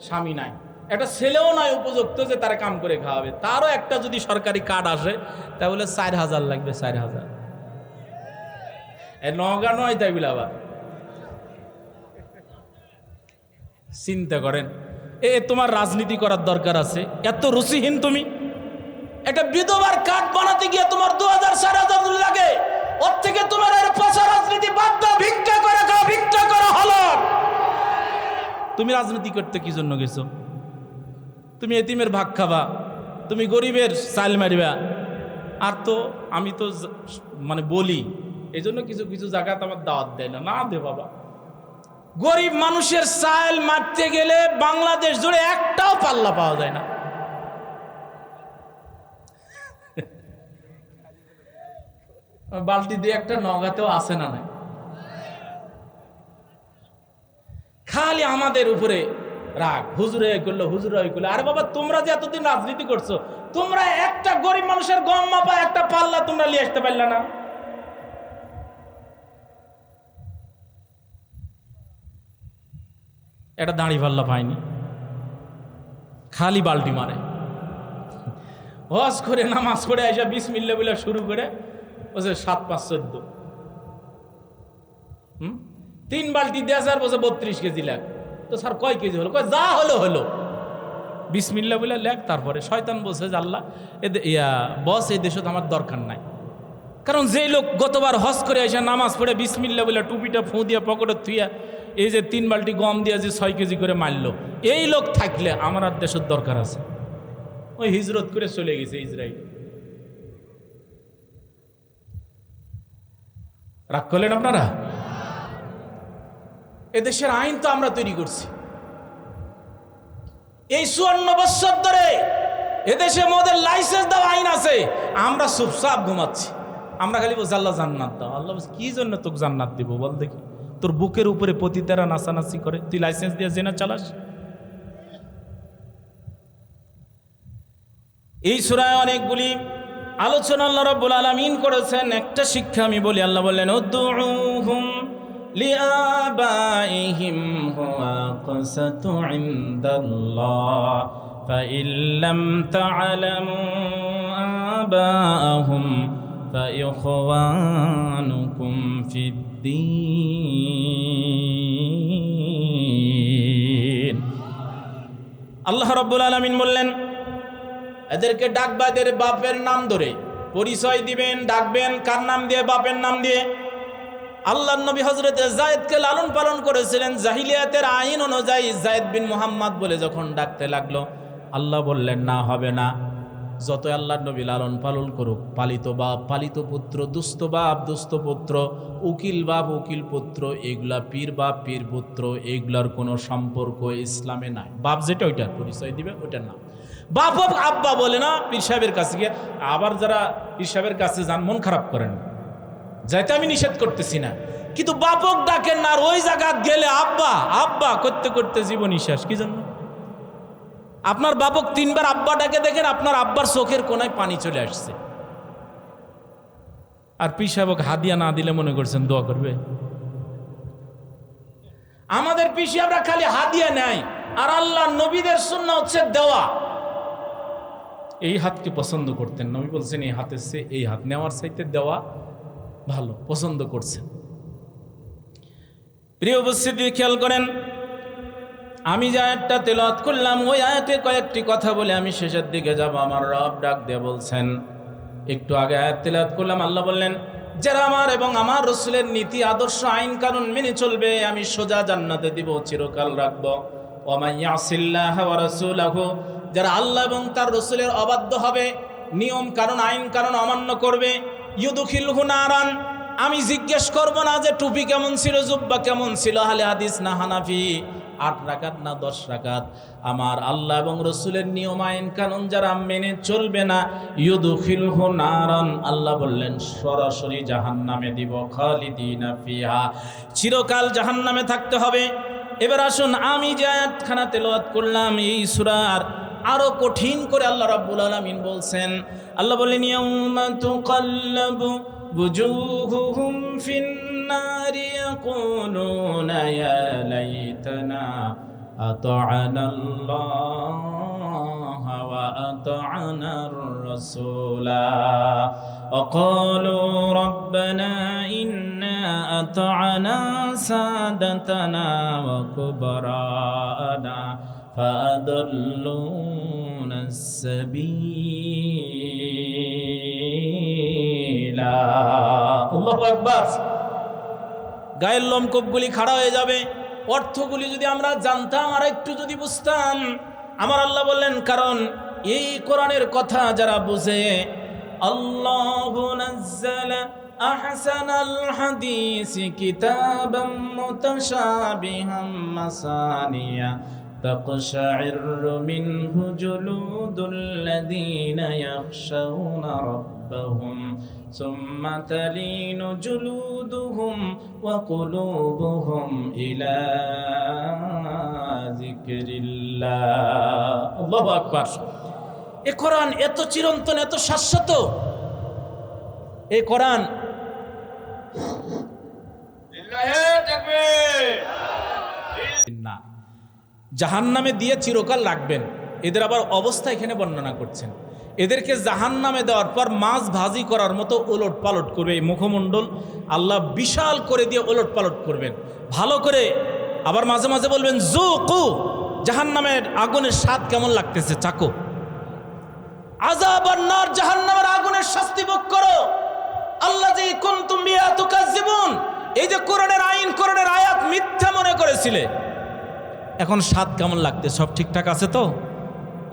S1: স্বামী নাই, একটা ছেলেও নয় উপযুক্ত যে তারা কাম করে খাওয়াবে, তারও একটা যদি সরকারি কার্ড আসে তাহলে 4,000 লাগবে, 4,000। নগা নয় তাই বলে আবার চিন্তা করেন, তোমার রাজনীতি করার দরকার আছে? এত রুচিহীন তুমি। একটা বিধবার কার্ড বানাতে গিয়ে তোমার 2,000 4,000 লাগে, ওর থেকে তোমার আর পয়সা রাজনীতি বাদ দাও, ভিক্ষা করে খাও, ভিক্ষা করা হলো। তুমি রাজনীতি করতে কি জন্য গেছো? তুমি এতিমের ভাগ খাবা, তুমি গরিবের চাল মারিবা। আর তো আমি তো মানে বলি এই জন্য কিছু কিছু জায়গাতে আমার দাওয়াত দেয় না, না দে বাবা। গরিব মানুষের চাল মারতে গেলে বাংলাদেশ জুড়ে একটাও পাল্লা পাওয়া যায় না। বালতি দিয়ে একটা নগাতেও আসে না, নাই খালি আমাদের উপরে রাগ, হুজুরে করলো, হুজুরে করলো। আরে বাবা, তোমরা যে এতদিন রাজনীতি করছো, তোমরা একটা গরিব মানুষের গম মাপা একটা পাল্লা তোমরা নিয়ে আসতে পারলে না। এটা দাঁড়ি পাল্লা পায়নি, খালি বাল্টি মারে। হজ করে নামাজ পড়ে এসে বিসমিল্লাহ বলে শুরু করে বলছে 7 5 14, 3 বালতি দিয়ে স্যার বলছে 32 কেজি লাগ। তো স্যার কয় কেজি হলো? কয় যা হলো হলো, বিসমিল্লাহ বলে লেখ। তারপরে শয়তান বলছে যে আল্লাহ বস, এই দেশে তো আমার দরকার নাই। কারণ যেই লোক গতবার হজ করে এসে নামাজ পড়ে বিসমিল্লাহ বলে টুপিটা ফুঁ দিয়া পকেটে থুইয়া এই যে 3 বালতি গম দিয়ে যে 6 কেজি করে মারল, এই লোক থাকলে আমার আর দেশের দরকার আছে? ওই হিজরত করে চলে গেছে ইসরায়েল। রাগ করলেন আপনারা? এদেশের আইন তো আমরা তৈরি করছি। এই 54 বছর ধরে এদেশে মদের লাইসেন্স দেওয়া আইন আছে, আমরা চুপচাপ ঘুমাচ্ছি। আমরা খালি বলছি আল্লাহ জান্নাত দাও। আল্লাহ বলছে কি জন্য তোকে জান্নাত দিব বল দেখি? তোর বুকের উপরে পতিতারা নাচানাচি করে, তুই লাইসেন্স দিয়ে জেনা চালাস? এই সূরায় অনেকগুলি আলোচনা আল্লাহ রাব্বুল আলামিন করেছেন। একটা শিক্ষা আমি বলি, আল্লাহ বললেন উদউহুম লিআবাইহিম হুয়া আকসাতু ইনদাল্লাহ ফাইন লাম তা'লামু আবাহুম ফাইখওয়ানুকুম ফিদ্দীন। আল্লাহ রাব্বুল আলামিন বললেন এদেরকে ডাকবা, এদের বাপের নাম ধরে পরিচয় দিবেন, ডাকবেন। কার নাম দিয়ে? বাপের নাম দিয়ে। আল্লাহর নবী হযরত যায়েদকে লালন পালন করেছিলেন জাহিলিয়াতের আইন অনুযায়ী। যায়েদ বিন মুহাম্মদ বলে যখন ডাকতে লাগলো, আল্লাহ বললেন না, হবে না। যত আল্লাহর নবী লালন পালন করুক, পালিত বাপ পালিত পুত্র, দুস্থ বাপ দুস্থ পুত্র, উকিল বাপ উকিল পুত্র, এগুলা পীর বাপ পীর পুত্র, এগুলার কোনো সম্পর্ক ইসলামে নাই। বাপ যেটা ওইটার পরিচয় দিবে, ওইটার নাম। বাপ হোক আব্বা বলে না পীর সাহেবের কাছে গিয়ে। আবার যারা পীর সাহেবের কাছে যান মন খারাপ করেন, যাইতে আমি নিষেধ করতেছি না, কিন্তু বাপক ডাকেন না। আর ওই জায়গা গেলে আব্বা আব্বা করতে করতে জীবন শেষ। কি জন্য? আপনার বাপক 3 বার আব্বা ডাকে দেখেন, আপনার আব্বার চোখের কোনায় পানি চলে আসছে। আর পীর সাহেবক হাদিয়া না দিলে মনে করছেন দোয়া করবে? আমাদের পীর সাহেবরা খালি হাদিয়া নেয়, আর আল্লাহ নবীদের সুন্নাহ হচ্ছে দেওয়া। এই হাতকে পছন্দ করতেন, নবী বলছেন এই হাতের চেয়ে এই হাত নেওয়ার চাইতে দেওয়া ভালো, পছন্দ করছেন। প্রিয় উপস্থিতি, খেয়াল করেন, আমি যে আয়াতটা তেলাওয়াত করলাম, ওই আয়াতে কয়েকটি কথা বলে আমি শেষের দিকে যাব। আমার রব ডাক দিয়ে বলছেন, একটু আগে আয়াত তেলাওয়াত করলাম, আল্লাহ বললেন যারা আমার এবং আমার রাসূলের নীতি আদর্শ আইন কানুন মেনে চলবে, আমি সোজা জান্নাতে দিব, চিরকাল রাখবো। ওয়া মান ইয়াসিল্লাহা ওয়া রাসূলাহু, যারা আল্লাহ এবং তার রাসূলের অবাধ্য হবে, নিয়ম কানুন আইন কানুন অমান্য করবে, ইউদখিলহু নারান, আমি জিজ্ঞেস করব না যে টুপি কেমন ছিল, জুব্বা কেমন ছিল, আহলে হাদিস না হানাফি, 8 রাকাত না 10 রাকাত, আমার আল্লাহ এবং রাসূলের নিয়ম আইন কানুন যারা মেনে চলবে না, ইউদখিলহু নারান, আল্লাহ বললেন সরাসরি জাহান্নামে দিব, খালিদিনা ফিহা, চিরকাল জাহান্নামে থাকতে হবে। এবার আসুন, আমি যে আয়াতখানা তেলাওয়াত করলাম এই সূরার আরো কঠিন করে আল্লাহ রাব্বুল আলামিন বলছেন। আল্লাহ বলেন ইয়াউমা তুকাল্লাবু বুজুহুহুম ফিন নারি ইয়াকুলুনা ইয়া লাইতানা أطعنا الله وأطعنا الرسول وقالوا ربنا إنا أطعنا سادتنا وكبراءنا فأضلونا السبيل আল্লাহু আকবার। গায়ের লোমকূপগুলি খাড়া হয়ে যাবে। অর্থগুলি যদি আমরা জানতাম আর একটু যদি বুঝতাম। আমার আল্লাহ বললেন, কারণ এই কোরআনের কথা যারা বুঝে, আল্লাহু নাজ্জালা আহসানাল হাদিসি কিতাবাম মুতাশাবিহাম মাসানিয়া তাকশাইরু মিনহু জুলুদুল্লাযীনা ইয়াখশাউনা রাব্বাহুম সুম্মা তালিনু জুলুদুহুম ওয়া কুলুবুহুম ইলা যিকরিল্লাহ। আল্লাহু আকবার। এই কোরআন এত চিরন্তন, এত শাশ্বত। এই কোরআন না জাহান্নামে দিয়ে চিরকাল রাখবেন। এদের আবার অবস্থা এখানে বর্ণনা করছেন। এদেরকে জাহান্নামে দেওয়ার পর মাছ ভাজি করার মতো ওলট পালট করবে। এই মুখমণ্ডল আল্লাহ বিশাল করে দিয়ে ওলট পালট করবেন ভালো করে। আবার মাঝে মাঝে বলবেন, যুকু, জাহান্নামের আগুনের স্বাদ কেমন লাগতেছে, চাকো। আযাবান নার, জাহান্নামের আগুনের শাস্তি ভোগ করো। আল্লাযী কুনতুম বিহা তুকাজ্জিবুন, এই যে কোরআনের আইন, কোরআনের আয়াত মিথ্যা মনে করেছিলে, এখন স্বাদ কেমন লাগতে, সব ঠিকঠাক আছে তো?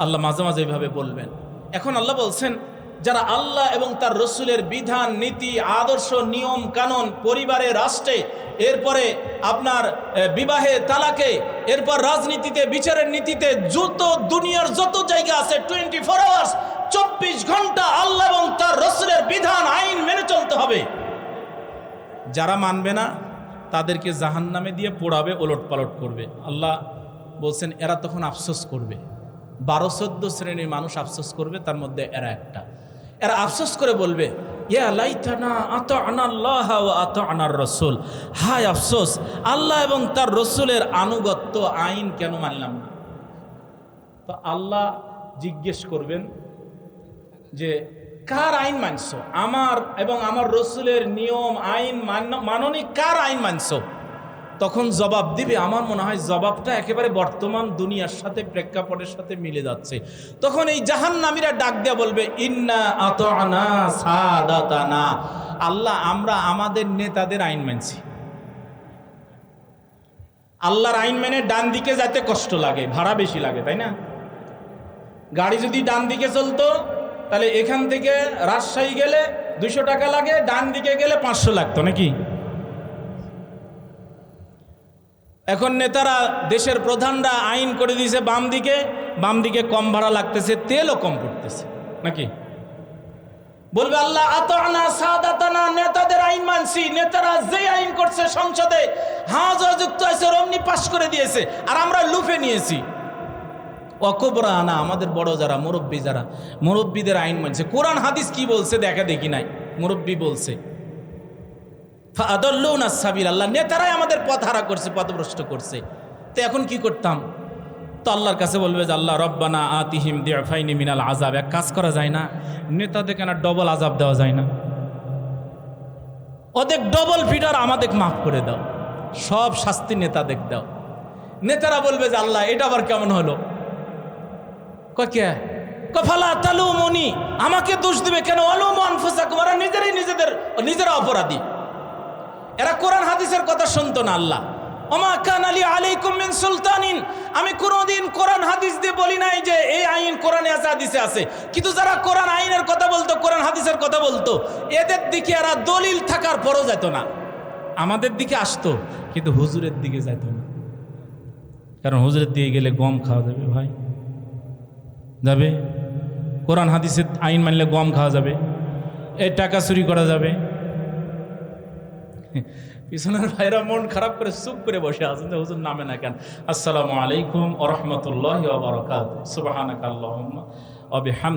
S1: আল্লাহ মাঝে মাঝে এইভাবে বলবেন। এখন আল্লাহ বলছেন, যারা আল্লাহ এবং তার রসুলের বিধান, নীতি, আদর্শ, নিয়ম কানুন, পরিবারে, রাষ্ট্রে, এরপরে আপনার বিবাহে, তালাকে, এরপর রাজনীতিতে, বিচারের নীতিতে, যত দুনিয়ার যত জায়গা আছে 24 আওয়ার্স, 24 ঘন্টা আল্লাহ এবং তার রসুলের বিধান, আইন মেনে চলতে হবে। যারা মানবে না তাদেরকে জাহান্নামে দিয়ে পোড়াবে, ওলট পালট করবে। আল্লাহ বলছেন, এরা তখন আফসোস করবে। 12-14 শ্রেণীর মানুষ আফসোস করবে, তার মধ্যে এরা একটা। এরা আফসোস করে বলবে, ইয়া লাইতানা আতা'না আল্লাহ ওয়া আতা'নার রাসূল, হায় আফসোস, আল্লাহ এবং তার রসুলের আনুগত্য, আইন কেন মানলাম না। তো আল্লাহ জিজ্ঞেস করবেন যে কার আইন মানছো, আমার এবং আমার রসুলের নিয়ম আইন মাননি, কার আইন মানছো? তখন জবাব দিবে, আমার মনে হয় জবাবটা একেবারে বর্তমান দুনিয়ার সাথে, প্রেক্ষাপটের সাথে মিলে যাচ্ছে। তখন এই জাহান্নামীরা ডাক দেয়া বলবে, ইন্না আতা'না সাদাতানা, আল্লাহ আমরা আমাদের নেতাদের আইন মানছি। আল্লাহর আইন মেনে ডান দিকে যেতে কষ্ট লাগে, ভাড়া বেশি লাগে, তাই না? গাড়ি যদি ডান দিকে চলতো তাহলে এখান থেকে রাজশাহী গেলে 200 টাকা লাগে, ডান দিকে গেলে 500 লাগতো নাকি? এখন নেতারা, দেশের প্রধানরা আইন করে দিয়েছে বাম দিকে কম ভাড়া লাগতেছে, তেলও কম পড়তেছে নাকি? বলবে আল্লাহ আতা'না সাদাতানা, নেতাদের আইন মানছি। নেতারা যে আইন করছে সংসদে হাজার যুক্ত আছে, অমনি পাস করে দিয়েছে, আর আমরা লুফে নিয়েছি। অকবরানা, আমাদের বড় যারা মুরব্বী, যারা মুরব্বীদের আইন মানছে। কোরআন হাদিস কি বলছে দেখা দেখি নাই, মুরব্বী বলছে। ফাআদাল্লুনা সাবিল, আল্লাহ নেতারাই আমাদের পথ হারা করছে, পথভ্রষ্ট করছে। তো এখন কি করতাম? তো আল্লাহর কাছে বলবে যে আল্লাহ রব্বানা আতিহিম দি'ফাইনি মিনাল আযাব, এক কাজ করা যায় না, নেতাদের কেন ডবল আযাব দেওয়া যায় না? ওদের ডবল ফিটার আমাদের মাফ করে দাও, সব শাস্তি নেতাদের দাও। নেতারা বলবে যে আল্লাহ এটা আবার কেমন হলো? কফালা তালুমুনি, আমাকে দোষ দিবে কেন? আলুমু আনফুসাকুম, এরা নিজেরা অপরাধী। এরা কোরআন হাদিসের কথা শুনতো না। আল্লাহ, ওমা কানা লি আলাইকুম মিন সুলতানিন, আমি কোনোদিন কোরআন হাদিস দিয়ে বলি নাই যে এই আইন কোরআনে আছে, হাদিসে আছে। কিন্তু যারা কোরআন আইনের কথা বলতো, কোরআন হাদিসের কথা বলতো, এদের দিকে এরা দলিল থাকার পরও যেত না। আমাদের দিকে আসতো কিন্তু হুজুরের দিকে যেত না, কারণ হুজুরের দিকে গেলে গম খাওয়া যাবে, ভাই যাবে। কোরআন হাদিসের আইন মানলে গম খাওয়া যাবে, এই টাকা চুরি করা যাবে। পিছনের ভাইরা মন খারাপ করে চুপ করে বসে আছেন, হুজুর নামে না কেন? আসসালামু আলাইকুম ওয়া রাহমাতুল্লাহি ওয়া বারাকাতুহু। সুবহানাকাল্লাহুম্মা ওয়া বিহামদিকা।